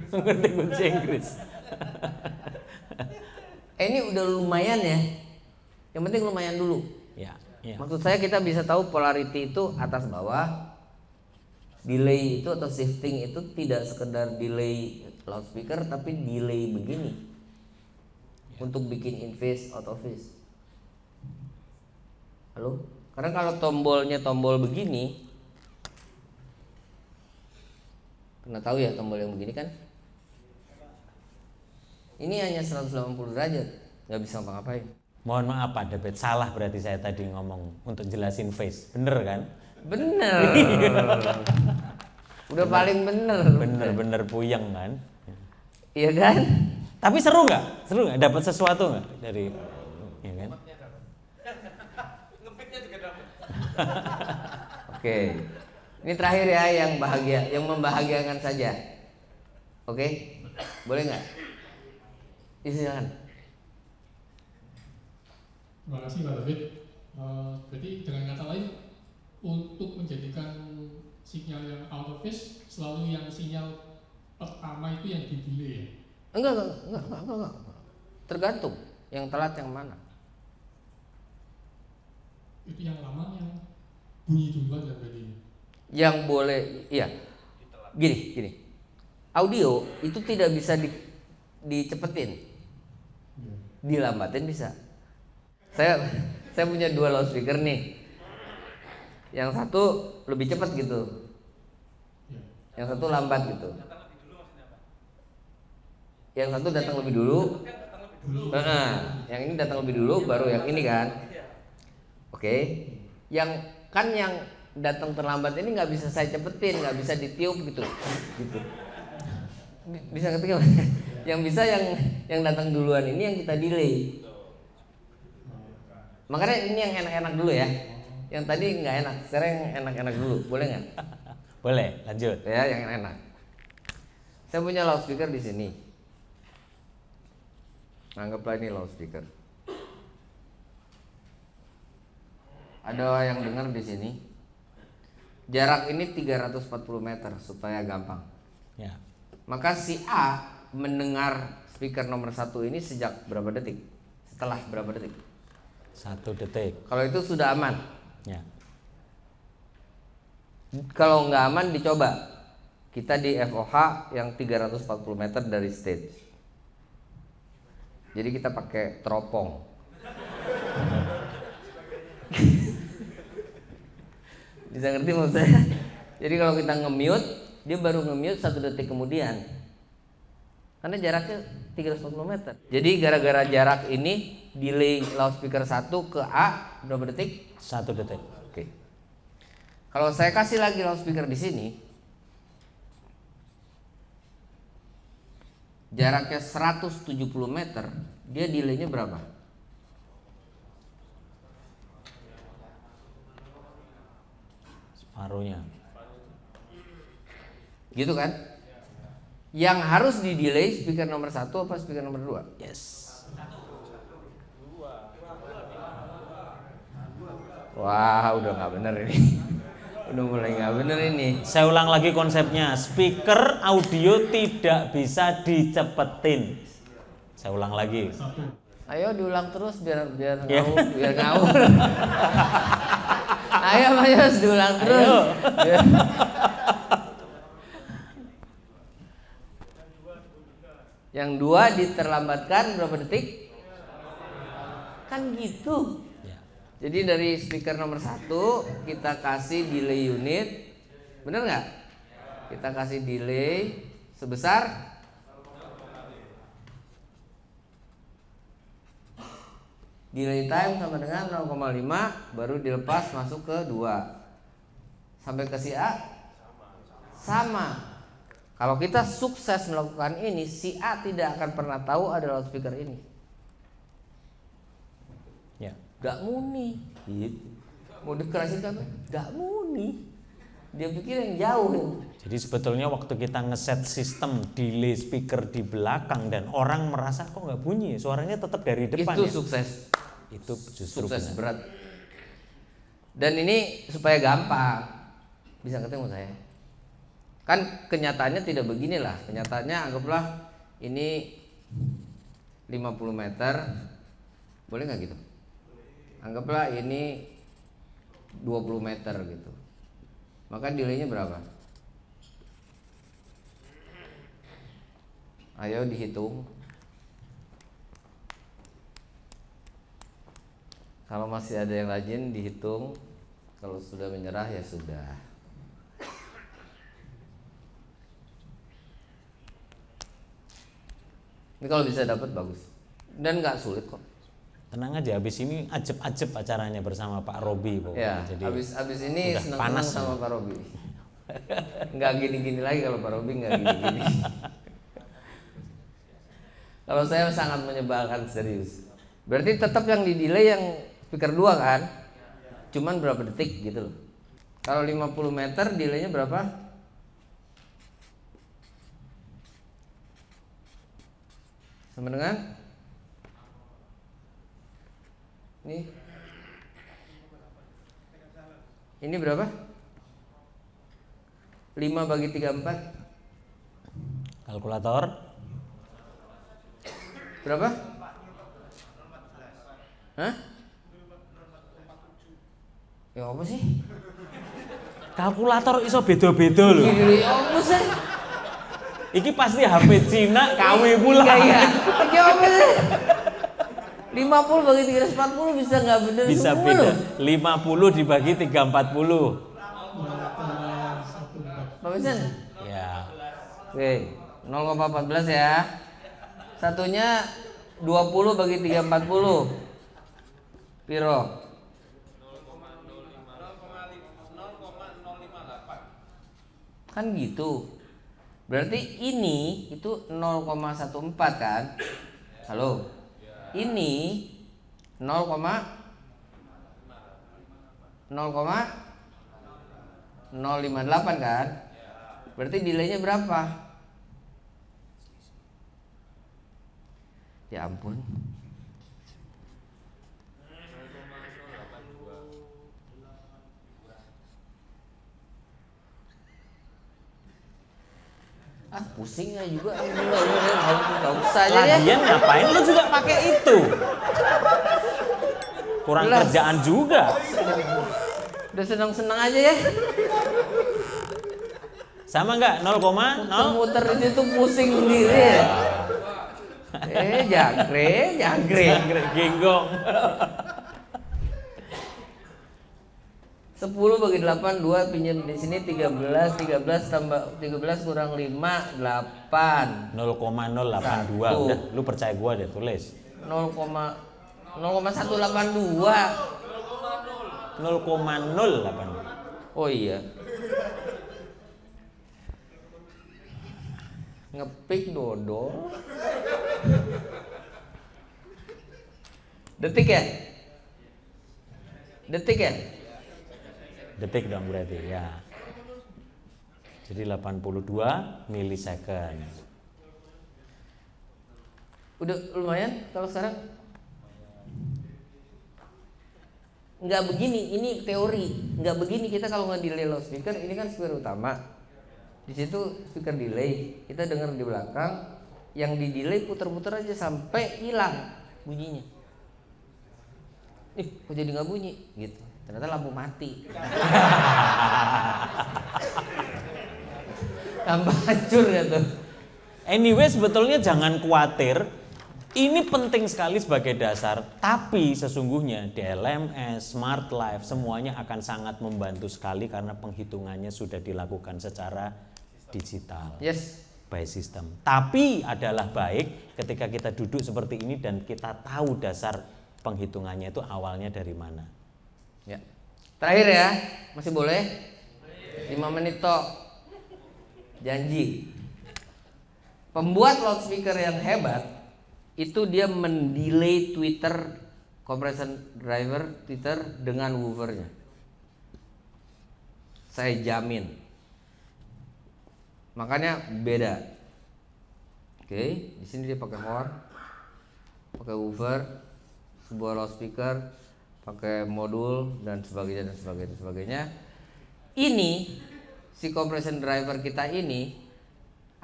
[SPEAKER 2] Ngerti kunci Inggris.
[SPEAKER 1] Ini udah lumayan ya. Yang penting lumayan dulu.
[SPEAKER 2] Ya.
[SPEAKER 1] Maksud saya kita bisa tahu polarity itu atas bawah. Delay itu atau shifting itu tidak sekedar delay loudspeaker tapi delay begini. Untuk bikin in phase out of phase. Halo? Karena kalau tombolnya tombol begini, pernah tahu ya tombol yang begini kan? Ini hanya 180 derajat, nggak bisa ngapa-ngapain.
[SPEAKER 2] Mohon maaf Pak David, salah berarti saya tadi ngomong untuk jelasin phase. Bener kan?
[SPEAKER 1] Bener. Udah paling bener.
[SPEAKER 2] Bener puyeng kan?
[SPEAKER 1] Iya kan?
[SPEAKER 2] Tapi seru nggak? Seru nggak? Dapat sesuatu nggak dari? Ya kan?
[SPEAKER 3] Ngebeatnya juga dapat.
[SPEAKER 1] Oke. Ini terakhir ya yang bahagia, yang membahagiakan saja. Oke? Boleh nggak? Silakan.
[SPEAKER 4] Terima kasih Pak David. Berarti dengan kata lain, untuk menjadikan sinyal yang out of phase, selalu yang sinyal pertama itu yang di delay ya?
[SPEAKER 1] Enggak. Tergantung yang telat yang mana.
[SPEAKER 4] Itu yang lama yang bunyi duluan ya berarti?
[SPEAKER 1] Yang boleh, iya. Gini. Audio itu tidak bisa dicepetin. Dilambatin bisa. Saya punya 2 loudspeaker nih. Yang satu lebih cepat gitu. Yang satu lambat gitu. Yang satu datang lebih dulu. Yang ini datang lebih dulu, baru yang ini kan. Oke. Yang datang terlambat ini nggak bisa saya cepetin, nggak bisa ditiup gitu. Bisa ngerti nggak? Yang bisa yang datang duluan ini yang kita delay. Makanya ini yang enak-enak dulu ya. Yang tadi nggak enak, sekarang yang enak-enak dulu, boleh nggak?
[SPEAKER 2] Boleh, lanjut.
[SPEAKER 1] Ya, yang enak. Saya punya loudspeaker di sini. Anggaplah ini loudspeaker. Ada yang dengar di sini. Jarak ini 340 meter supaya gampang.
[SPEAKER 2] Ya.
[SPEAKER 1] Maka si A mendengar speaker nomor 1 ini sejak berapa detik? Setelah berapa detik?
[SPEAKER 2] 1 detik.
[SPEAKER 1] Kalau itu sudah aman.
[SPEAKER 2] Ya.
[SPEAKER 1] Kalau nggak aman dicoba. Kita di FOH yang 340 meter dari stage. Jadi kita pakai teropong. Bisa ngerti maksud saya? Jadi kalau kita nge-mute, dia baru nge-mute 1 detik kemudian. Karena jaraknya 340 meter. Jadi gara-gara jarak ini delay loudspeaker 1 ke A berapa detik?
[SPEAKER 2] 1 detik.
[SPEAKER 1] Oke. Kalau saya kasih lagi loudspeaker di sini, jaraknya 170 meter, dia delaynya berapa?
[SPEAKER 2] Separuhnya.
[SPEAKER 1] Gitu kan? Yang harus di delay speaker nomor 1 apa speaker nomor 2?
[SPEAKER 2] Yes.
[SPEAKER 1] Wah, udah nggak bener ini. Udah mulai nggak bener ini.
[SPEAKER 2] Saya ulang lagi konsepnya. Speaker audio tidak bisa dicepetin. Saya ulang lagi.
[SPEAKER 1] Ayo diulang terus biar
[SPEAKER 2] Ya.
[SPEAKER 1] ngawur. Ayo diulang terus. Biar. Yang 2 diterlambatkan berapa detik? Kan gitu.
[SPEAKER 2] Ya.
[SPEAKER 1] Jadi dari speaker nomor 1 kita kasih delay unit, bener nggak? Kita kasih delay sebesar delay time sama dengan 0,5, baru dilepas masuk ke 2. Sampai ke si A sama. Kalau kita sukses melakukan ini, si A tidak akan pernah tahu ada loudspeaker ini.
[SPEAKER 2] Ya.
[SPEAKER 1] Gak muni gitu. Mau dikerasin kan? Gak muni. Dia pikir yang jauh.
[SPEAKER 2] Jadi sebetulnya waktu kita ngeset sistem delay speaker di belakang dan orang merasa kok nggak bunyi, suaranya tetap dari depan.
[SPEAKER 1] Itu
[SPEAKER 2] ya?
[SPEAKER 1] sukses.
[SPEAKER 2] Itu justru
[SPEAKER 1] Sukses
[SPEAKER 2] benar.
[SPEAKER 1] berat. Dan ini supaya gampang. Bisa ketemu saya. Kan kenyataannya tidak beginilah. Kenyataannya anggaplah ini 50 meter. Boleh nggak gitu? Anggaplah ini 20 meter gitu. Maka delaynya berapa? Ayo dihitung. Kalau masih ada yang rajin dihitung. Kalau sudah menyerah ya sudah. Ini kalau bisa dapat bagus. Dan nggak sulit kok.
[SPEAKER 2] Tenang aja, habis ini ajeb-ajeb acaranya bersama Pak Robi pokoknya.
[SPEAKER 1] Ya,
[SPEAKER 2] Jadi
[SPEAKER 1] habis ini
[SPEAKER 2] udah
[SPEAKER 1] senang
[SPEAKER 2] panas
[SPEAKER 1] sama Pak Robi. Nggak gini-gini lagi kalau Pak Robi nggak gini-gini. Kalau saya sangat menyebalkan serius. Berarti tetap yang di delay yang speaker 2 kan? Cuman berapa detik gitu loh. Kalau 50 meter delaynya berapa? Sama dengan ini berapa? 5 bagi 34
[SPEAKER 2] kalkulator
[SPEAKER 1] berapa? Hah? Ya apa sih?
[SPEAKER 2] kalkulator iso beda-beda loh.
[SPEAKER 1] Ya apa sih?
[SPEAKER 2] Iki pasti HP Cina KW pula.
[SPEAKER 1] Iya. Ya apa sih? 50 bagi 340 bisa nggak bener
[SPEAKER 2] Bisa
[SPEAKER 1] semua
[SPEAKER 2] beda.
[SPEAKER 1] loh.
[SPEAKER 2] 50 dibagi 340.
[SPEAKER 1] Pak Vincent?
[SPEAKER 2] Ya.
[SPEAKER 1] Oke, 0,14 ya. Satunya 20 bagi 340. Piro? 0,058. Kan gitu. Berarti ini itu 0,14 kan? Halo. Ini 0,058 kan? Berarti delaynya berapa? Ya ampun. Pusing ya juga. Enggak usah aja ya.
[SPEAKER 2] Lagian ngapain lu juga pakai itu? Kurang
[SPEAKER 1] Jelas.
[SPEAKER 2] kerjaan juga.
[SPEAKER 1] Udah senang-senang aja ya.
[SPEAKER 2] Sama nggak? 0,0?
[SPEAKER 1] Muter itu tuh pusing sendiri ya. Jangkrik.
[SPEAKER 2] Genggong.
[SPEAKER 1] 10 bagi 8, 2 pinjam di sini 13 tambah 13 kurang 5, 8.
[SPEAKER 2] 0,082.
[SPEAKER 1] Satu.
[SPEAKER 2] Udah, lu percaya gua deh, tulis.
[SPEAKER 1] 0,182.
[SPEAKER 2] 0,082.
[SPEAKER 1] Oh iya. Ngepik dodol. Detik ya?
[SPEAKER 2] Detik dong berarti ya. Jadi 82 milisecond.
[SPEAKER 1] Udah lumayan kalau sekarang. Nggak begini, ini teori. Nggak begini kita kalau nggak delay loudspeaker, ini kan speaker utama. Di situ speaker delay, kita dengar di belakang, yang di delay puter-puter aja sampai hilang bunyinya. Kok jadi nggak bunyi? Gitu. Ternyata lampu mati. Tambah hancur gitu.
[SPEAKER 2] Anyway, sebetulnya jangan khawatir. Ini penting sekali sebagai dasar, tapi sesungguhnya DLMS, Smart Life semuanya akan sangat membantu sekali karena penghitungannya sudah dilakukan secara digital.
[SPEAKER 1] Yes.
[SPEAKER 2] By system. Tapi adalah baik ketika kita duduk seperti ini dan kita tahu dasar penghitungannya itu awalnya dari mana.
[SPEAKER 1] Ya. Terakhir ya, masih boleh? 5 menit tok. Janji. Pembuat loudspeaker yang hebat itu dia mendelay Twitter compression driver Twitter dengan woofernya. Saya jamin. Makanya beda. Oke, di sini dia pakai horn, pakai woofer, sebuah loudspeaker, pakai modul dan sebagainya. Ini si compression driver kita ini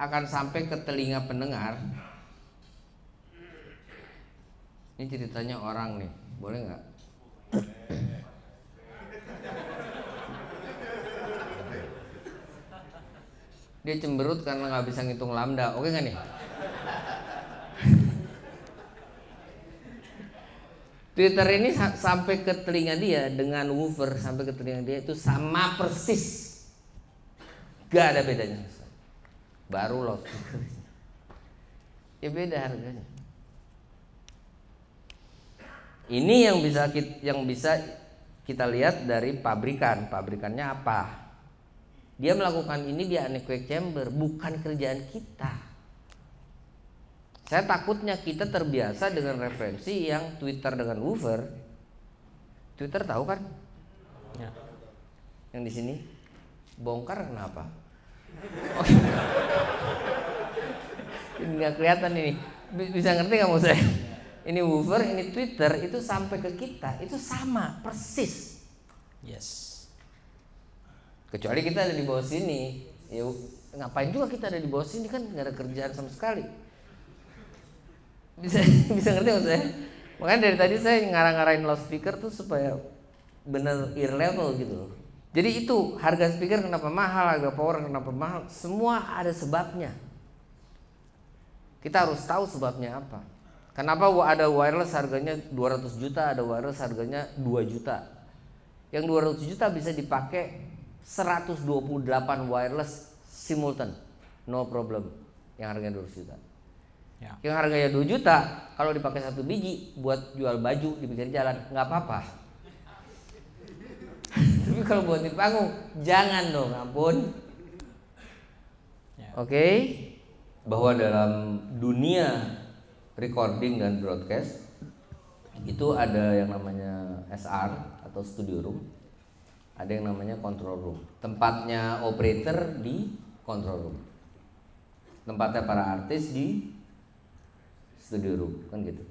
[SPEAKER 1] akan sampai ke telinga pendengar. Ini ceritanya orang nih, boleh nggak? Dia cemberut karena nggak bisa ngitung lambda, oke nggak nih? Twitter ini sampai ke telinga dia dengan woofer sampai ke telinga dia itu sama persis, gak ada bedanya. Baru loudspeaker, ya beda harganya. Ini yang bisa kita lihat dari pabrikannya apa? Dia melakukan ini di anechoic chamber, bukan kerjaan kita. Saya takutnya kita terbiasa dengan referensi yang Twitter dengan woofer. Twitter tahu kan?
[SPEAKER 2] Ya.
[SPEAKER 1] Yang di sini bongkar kenapa? Oh, ini nggak kelihatan ini. Bisa ngerti nggak maksud saya? Ini woofer, ini Twitter itu sampai ke kita itu sama persis.
[SPEAKER 2] Yes.
[SPEAKER 1] Kecuali kita ada di bawah sini, ya ngapain juga kita ada di bawah sini kan nggak ada kerjaan sama sekali. Bisa ngerti maksud saya? Makanya dari tadi saya ngarang-ngarain loudspeaker tuh supaya bener ear level gitu loh. Jadi itu harga speaker kenapa mahal, harga power kenapa mahal, semua ada sebabnya. Kita harus tahu sebabnya apa. Kenapa ada wireless harganya 200 juta, ada wireless harganya 2 juta. Yang 200 juta bisa dipakai 128 wireless simultan, no problem. Yang harganya 200 juta.
[SPEAKER 2] Ya.
[SPEAKER 1] Yang harganya 2 juta, kalau dipakai 1 biji buat jual baju di pinggir jalan nggak apa-apa. Tapi kalau buat di panggung jangan dong, ampun.
[SPEAKER 2] Ya.
[SPEAKER 1] Oke, bahwa dalam dunia recording dan broadcast itu ada yang namanya SR atau studio room, ada yang namanya control room. Tempatnya operator di control room, tempatnya para artis di studio room, kan gitu.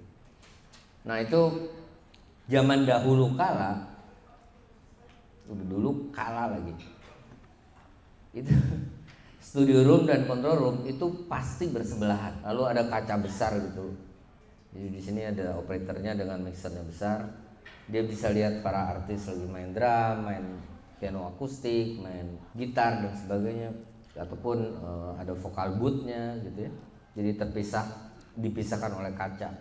[SPEAKER 1] Nah itu zaman dahulu kala, udah dulu kala lagi, itu studio room dan control room itu pasti bersebelahan. Lalu ada kaca besar gitu. Jadi di sini ada operatornya dengan mixernya besar. Dia bisa lihat para artis lagi main drum, main piano akustik, main gitar dan sebagainya. Ataupun ada vokal booth-nya gitu ya. Jadi dipisahkan oleh kaca.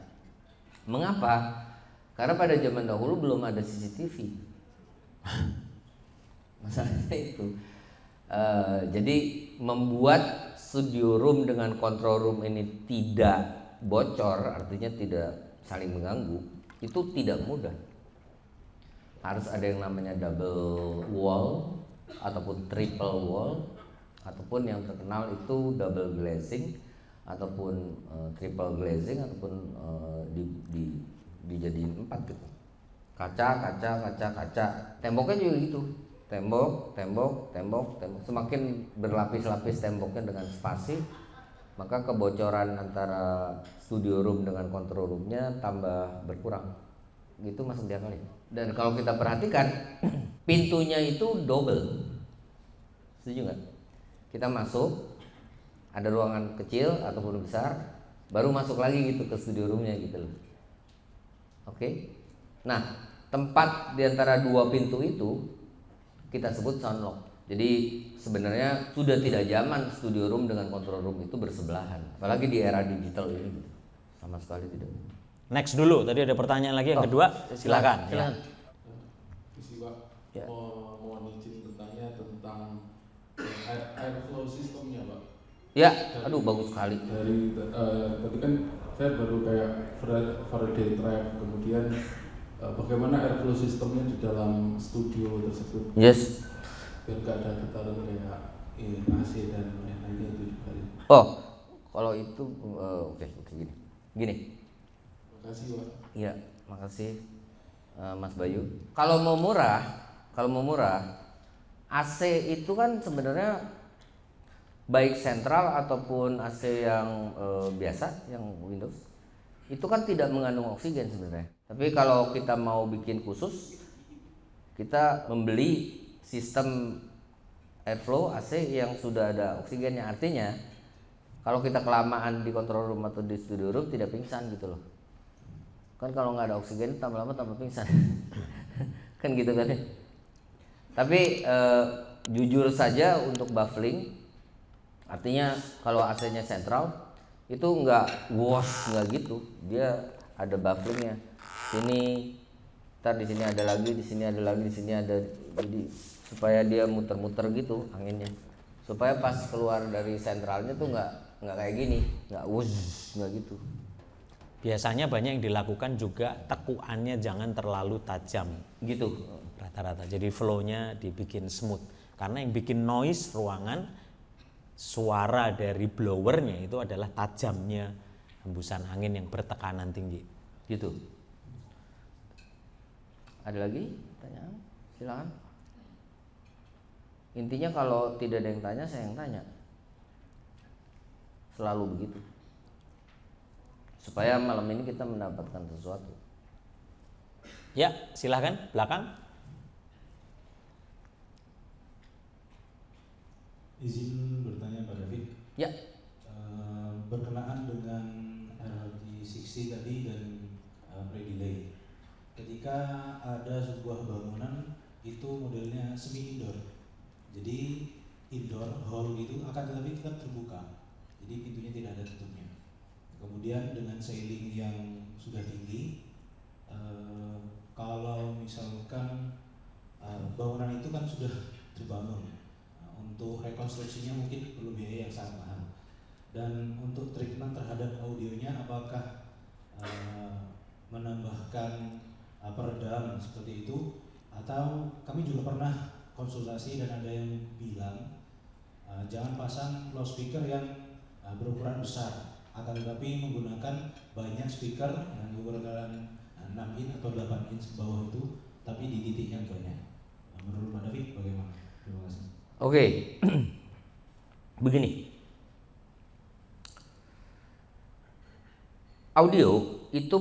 [SPEAKER 1] Mengapa? Karena pada zaman dahulu belum ada CCTV. Masalahnya itu. Jadi membuat studio room dengan control room ini tidak bocor, artinya tidak saling mengganggu, itu tidak mudah. Harus ada yang namanya double wall ataupun triple wall, ataupun yang terkenal itu double glazing ataupun triple glazing, ataupun dijadiin 4 gitu. Kaca. Temboknya juga gitu. Tembok. Semakin berlapis-lapis temboknya dengan spasi, maka kebocoran antara studio room dengan control roomnya tambah berkurang. Gitu masuk di akal ya. Dan kalau kita perhatikan pintunya itu double. Setuju nggak? Kita masuk, ada ruangan kecil ataupun besar, baru masuk lagi gitu ke studio roomnya gitu loh. Oke. Nah, tempat di antara 2 pintu itu kita sebut sound lock. Jadi sebenarnya sudah tidak zaman studio room dengan control room itu bersebelahan, apalagi di era digital ini gitu. Sama sekali tidak.
[SPEAKER 2] Next dulu, tadi ada pertanyaan lagi yang kedua, silakan.
[SPEAKER 1] Silakan.
[SPEAKER 5] Ya. Mohon izin bertanya tentang airflow sistemnya, Pak.
[SPEAKER 1] Ya, aduh bagus sekali.
[SPEAKER 5] Dari tadi kan saya baru kayak Faraday trap, kemudian bagaimana airflow sistemnya di dalam studio tersebut?
[SPEAKER 1] Yes.
[SPEAKER 5] Biar gak ada getaran kayak AC dan lain-lainnya itu juga.
[SPEAKER 1] Oh, kalau itu oke gini.
[SPEAKER 5] Makasih, Pak.
[SPEAKER 1] Iya, makasih Mas Bayu. Kalau mau murah, AC itu kan sebenarnya baik sentral ataupun AC yang biasa, yang Windows, itu kan tidak mengandung oksigen sebenarnya. Tapi kalau kita mau bikin khusus, kita membeli sistem airflow AC yang sudah ada oksigennya. Artinya kalau kita kelamaan di control room atau di studio room tidak pingsan gitu loh. Kan kalau nggak ada oksigen tambah lama tambah pingsan. Kan gitu kan ya. Tapi jujur saja untuk baffling, artinya kalau AC-nya sentral itu nggak wash, nggak gitu. Dia ada bafflingnya. Sini, ntar di sini ada lagi, di sini ada lagi, di sini ada. Jadi supaya dia muter-muter gitu anginnya. Supaya pas keluar dari sentralnya tuh nggak kayak gini, nggak wush, nggak gitu.
[SPEAKER 2] Biasanya banyak yang dilakukan juga tekuannya jangan terlalu tajam
[SPEAKER 1] Gitu.
[SPEAKER 2] rata-rata. Jadi flow-nya dibikin smooth. Karena yang bikin noise ruangan, suara dari blowernya itu adalah tajamnya hembusan angin yang bertekanan tinggi.
[SPEAKER 1] Gitu. Ada lagi pertanyaan? Silakan. Intinya kalau tidak ada yang tanya, saya yang tanya. Selalu begitu. Supaya malam ini kita mendapatkan sesuatu.
[SPEAKER 2] Ya, silahkan belakang.
[SPEAKER 6] Izin bertanya Pak David.
[SPEAKER 1] Ya.
[SPEAKER 6] Berkenaan dengan RRD60 tadi dan pre-delay. Ketika ada sebuah bangunan itu modelnya semi indoor. Jadi indoor hall itu akan tetapi tetap terbuka. Jadi pintunya tidak ada tutupnya. Kemudian dengan ceiling yang sudah tinggi, kalau misalkan bangunan itu kan sudah dibangun, untuk rekonstruksinya mungkin perlu biaya yang sangat mahal. Dan untuk treatment terhadap audionya apakah menambahkan peredam seperti itu, atau kami juga pernah konsultasi dan ada yang bilang jangan pasang loudspeaker yang berukuran besar, akan tetapi menggunakan banyak speaker yang berukuran 6 in atau 8 in bawah itu, tapi di titik yang banyak. Menurut Pak David bagaimana? Terima kasih.
[SPEAKER 1] Oke. Begini. Audio itu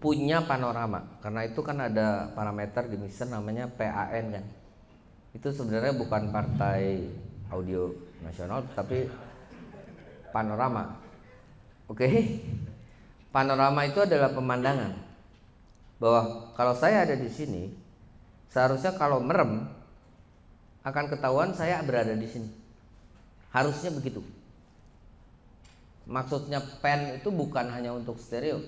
[SPEAKER 1] punya panorama, karena itu kan ada parameter di mixer namanya PAN kan. Itu sebenarnya bukan partai audio nasional tapi panorama. Oke. Panorama itu adalah pemandangan bahwa kalau saya ada di sini, seharusnya kalau merem akan ketahuan saya berada di sini. Harusnya begitu. Maksudnya pan itu bukan hanya untuk stereo.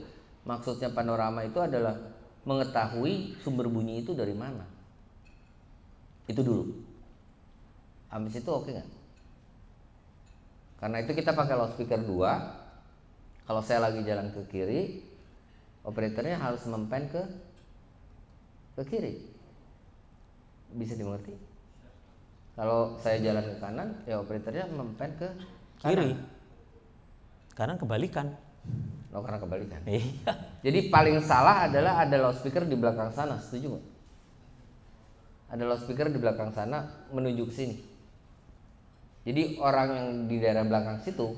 [SPEAKER 1] Maksudnya panorama itu adalah mengetahui sumber bunyi itu dari mana. Itu dulu. Habis itu oke nggak? Karena itu kita pakai loudspeaker 2. Kalau saya lagi jalan ke kiri, operatornya harus mempan ke kiri. Bisa dimengerti? Kalau saya jalan ke kanan, ya operatornya mempan ke
[SPEAKER 2] Kiri.
[SPEAKER 1] kanan.
[SPEAKER 2] Karena kebalikan.
[SPEAKER 1] Oh, karena kebalikan.
[SPEAKER 2] Iya.
[SPEAKER 1] Jadi paling salah adalah ada loudspeaker di belakang sana, setuju nggak? Ada loudspeaker di belakang sana menuju ke sini. Jadi orang yang di daerah belakang situ,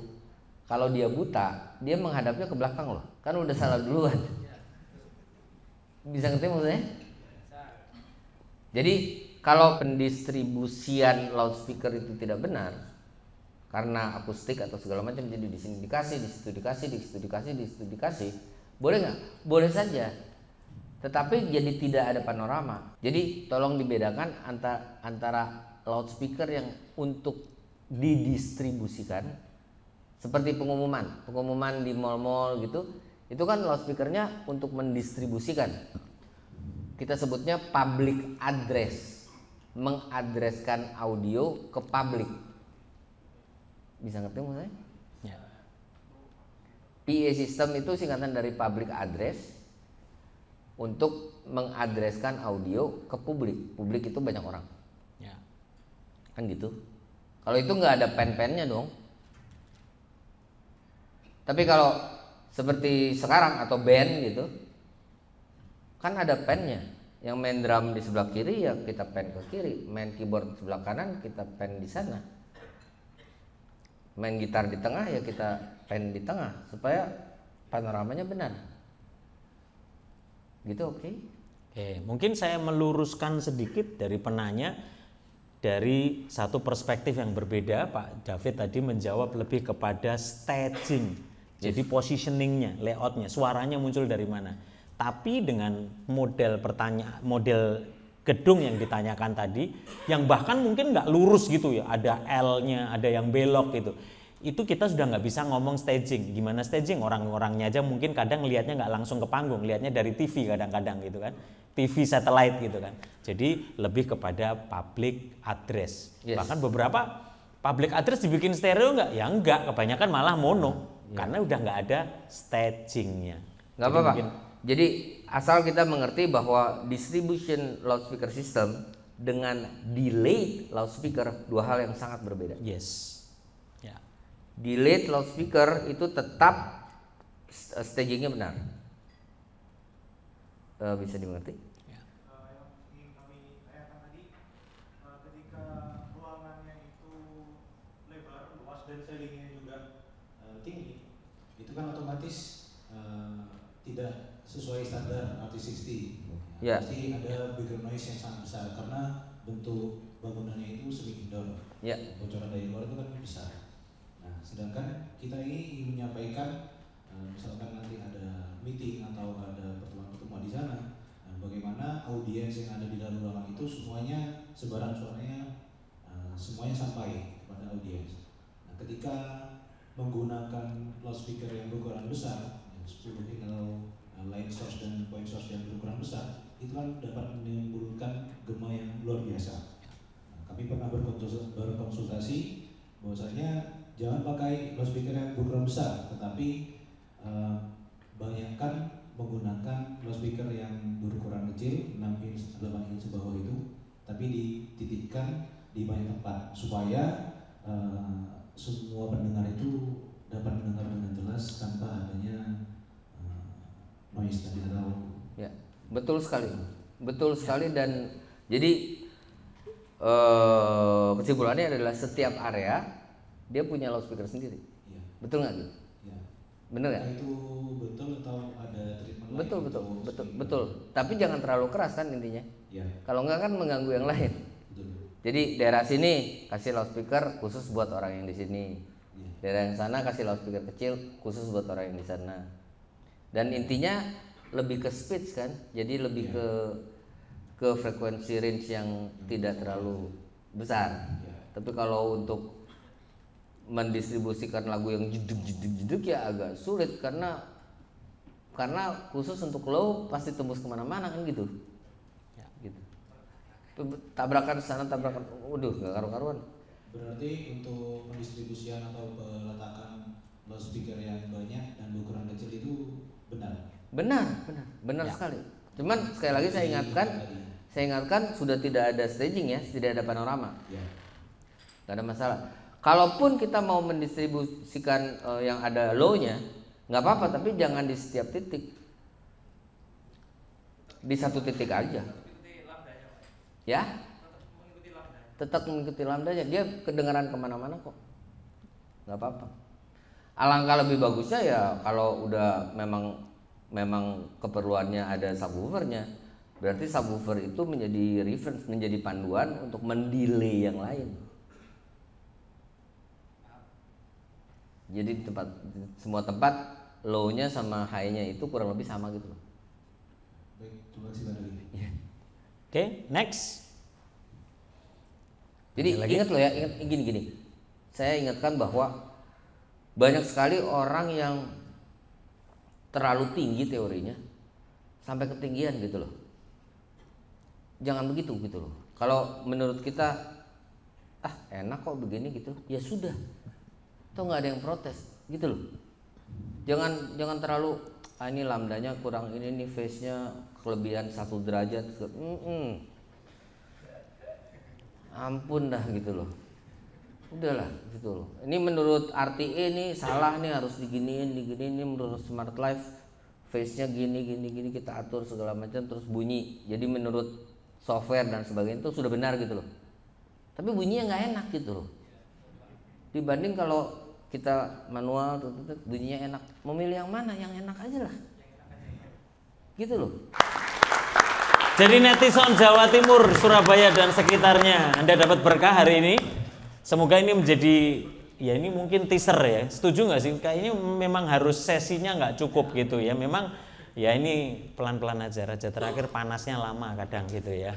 [SPEAKER 1] kalau dia buta, dia menghadapnya ke belakang loh. Kan udah salah duluan. Bisa ngerti maksudnya? Jadi kalau pendistribusian loudspeaker itu tidak benar, karena akustik atau segala macam, jadi di sini dikasih, di situ dikasih, di situ dikasih, di situ dikasih, boleh nggak? Boleh saja. Tetapi jadi tidak ada panorama. Jadi tolong dibedakan antara loudspeaker yang untuk didistribusikan, seperti pengumuman di mall-mall gitu, itu kan loudspeakernya untuk mendistribusikan. Kita sebutnya public address, mengadreskan audio ke publik. Bisa ngerti maksudnya?
[SPEAKER 2] Ya.
[SPEAKER 1] PA system itu singkatan dari public address, untuk mengadreskan audio ke publik. Publik itu banyak orang.
[SPEAKER 2] Ya.
[SPEAKER 1] Kan gitu. Kalau itu nggak ada pen-pennya dong. Tapi kalau seperti sekarang atau band gitu, kan ada pennya. Yang main drum di sebelah kiri ya kita pen ke kiri, main keyboard di sebelah kanan kita pen di sana, main gitar di tengah ya kita pen di tengah supaya panoramanya benar. Gitu, oke?
[SPEAKER 2] Oke, mungkin saya meluruskan sedikit dari penanya. Dari satu perspektif yang berbeda, Pak David tadi menjawab lebih kepada staging, jadi positioningnya, layoutnya, suaranya muncul dari mana. Tapi dengan model gedung yang ditanyakan tadi, yang bahkan mungkin nggak lurus gitu ya, ada L-nya, ada yang belok gitu. Itu kita sudah nggak bisa ngomong staging. Gimana staging? Orang-orangnya aja mungkin kadang lihatnya nggak langsung ke panggung, lihatnya dari TV kadang-kadang gitu kan. TV satellite gitu kan. Jadi lebih kepada public address.
[SPEAKER 1] Yes.
[SPEAKER 2] Bahkan beberapa public address dibikin stereo nggak? Ya enggak, kebanyakan malah mono. Karena udah nggak ada stagingnya.
[SPEAKER 1] Nggak apa-apa. Jadi asal kita mengerti bahwa distribution loudspeaker system dengan delayed loudspeaker dua hal yang sangat berbeda.
[SPEAKER 2] Yes. Ya.
[SPEAKER 1] Delayed loudspeaker itu tetap stagingnya benar. Bisa dimengerti?
[SPEAKER 2] Ya.
[SPEAKER 7] Yang ingin kami tanyakan tadi, ketika ruangannya itu lebar, luas dan ceilingnya juga tinggi, itu kan otomatis tidak sesuai standar RT60.
[SPEAKER 1] Ya.
[SPEAKER 7] Pasti ada background noise yang sangat besar karena bentuk bangunannya itu semi indoor.
[SPEAKER 1] Ya.
[SPEAKER 7] Bocoran dari luar itu kan besar. Nah, sedangkan kita ini ingin menyampaikan, misalkan nanti ada meeting atau ada pertemuan-pertemuan di sana, bagaimana audiens yang ada di dalam ruangan itu semuanya sebaran suaranya semuanya sampai kepada audiens. Nah, ketika menggunakan loudspeaker yang berukuran besar, 10 channel line source dan point source yang berukuran besar, itu kan dapat menimbulkan gema yang luar biasa. Nah, kami pernah berkonsultasi bahwasanya jangan pakai loudspeaker yang berukuran besar, tetapi banyakkan menggunakan loudspeaker yang berukuran kecil, 6 inch, 8 inch bawah itu, tapi dititikkan di banyak tempat supaya semua pendengar itu dapat mendengar dengan jelas tanpa adanya noise tadi atau
[SPEAKER 1] Ya, betul sekali dan jadi kesimpulannya adalah setiap area dia punya loudspeaker sendiri.
[SPEAKER 7] ya.
[SPEAKER 1] Betul nggak gitu?
[SPEAKER 7] Ya.
[SPEAKER 1] Bener nggak?
[SPEAKER 7] Apakah itu betul atau ada treatment
[SPEAKER 1] Betul
[SPEAKER 7] lain
[SPEAKER 1] betul
[SPEAKER 7] atau
[SPEAKER 1] betul
[SPEAKER 7] speaker?
[SPEAKER 1] betul. Tapi jangan terlalu keras kan intinya.
[SPEAKER 7] Ya,
[SPEAKER 1] Kalau nggak kan mengganggu yang lain.
[SPEAKER 7] betul.
[SPEAKER 1] Jadi daerah sini kasih loudspeaker khusus buat orang yang di sini.
[SPEAKER 7] Ya.
[SPEAKER 1] Daerah yang sana kasih loudspeaker kecil khusus buat orang yang di sana. Dan intinya lebih ke speech kan. Jadi lebih ke frekuensi range yang tidak terlalu besar.
[SPEAKER 7] Ya.
[SPEAKER 1] Tapi kalau untuk mendistribusikan lagu yang jeduk ya agak sulit karena khusus untuk low pasti tembus kemana-mana kan gitu. Gitu. Tabrakan sana tabrakan, waduh nggak karu-karuan.
[SPEAKER 7] Berarti untuk pendistribusian atau peletakan loudspeaker yang banyak dan berukuran kecil itu benar?
[SPEAKER 1] Benar sekali. Cuman sekali lagi saya ingatkan sudah tidak ada staging ya, tidak ada panorama.
[SPEAKER 7] Ya.
[SPEAKER 1] Gak ada masalah. Kalaupun kita mau mendistribusikan yang ada low-nya, nggak apa-apa, tapi jangan di setiap titik. Di satu titik aja. Ya? Tetap mengikuti lambdanya. Dia kedengaran kemana-mana kok. Nggak apa-apa. Alangkah lebih bagusnya ya kalau udah memang keperluannya ada subwoofernya. Berarti subwoofer itu menjadi reference, menjadi panduan untuk mendelay yang lain. Jadi semua tempat low-nya sama high-nya itu kurang lebih sama gitu loh.
[SPEAKER 7] Baik, terima kasih Pak Dodi.
[SPEAKER 2] Oke, next.
[SPEAKER 1] Jadi ingat loh ya, ingat gini. Saya ingatkan bahwa banyak sekali orang yang terlalu tinggi teorinya sampai ketinggian gitu loh. Jangan begitu gitu loh. Kalau menurut kita enak kok begini gitu, ya sudah. Atau nggak ada yang protes gitu loh. Jangan terlalu ini lambdanya kurang, ini phase-nya kelebihan 1 derajat. Ampun dah gitu loh. Udahlah gitu loh. Ini menurut RTE nih salah nih, harus diginiin ini menurut Smart Life phase-nya gini kita atur segala macam terus bunyi. Jadi menurut software dan sebagainya itu sudah benar gitu loh. Tapi bunyinya nggak enak gitu loh. Dibanding kalau kita manual bunyinya enak. Memilih yang mana? Yang enak aja lah. Gitu loh.
[SPEAKER 2] Jadi netizen Jawa Timur, Surabaya dan sekitarnya, Anda dapat berkah hari ini. Semoga ini menjadi, ya ini mungkin teaser ya. Setuju nggak sih? Kayaknya memang harus sesinya nggak cukup gitu ya. Memang ya ini pelan-pelan aja. Raja terakhir panasnya lama kadang gitu ya.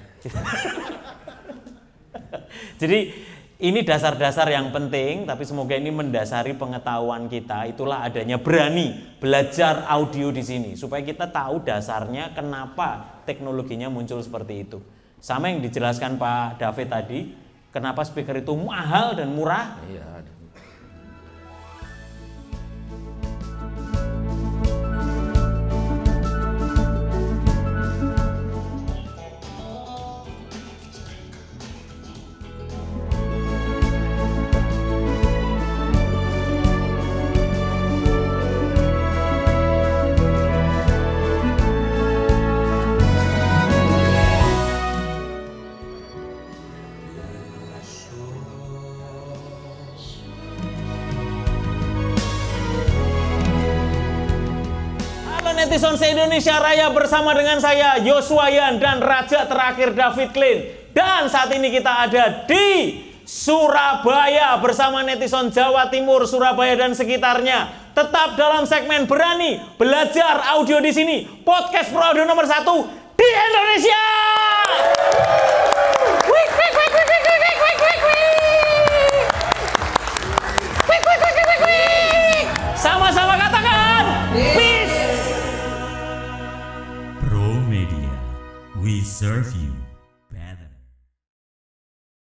[SPEAKER 2] Jadi ini dasar-dasar yang penting, tapi semoga ini mendasari pengetahuan kita. Itulah adanya berani belajar audio di sini, supaya kita tahu dasarnya kenapa teknologinya muncul seperti itu. Sama yang dijelaskan Pak David tadi, kenapa speaker itu mahal dan murah.
[SPEAKER 1] Iya.
[SPEAKER 2] Netizen se-Indonesia Raya bersama dengan saya Yoswayan dan Raja terakhir David Klein. Dan saat ini kita ada di Surabaya bersama netizen Jawa Timur, Surabaya dan sekitarnya. Tetap dalam segmen berani belajar audio di sini. Podcast pro audio nomor 1 di Indonesia.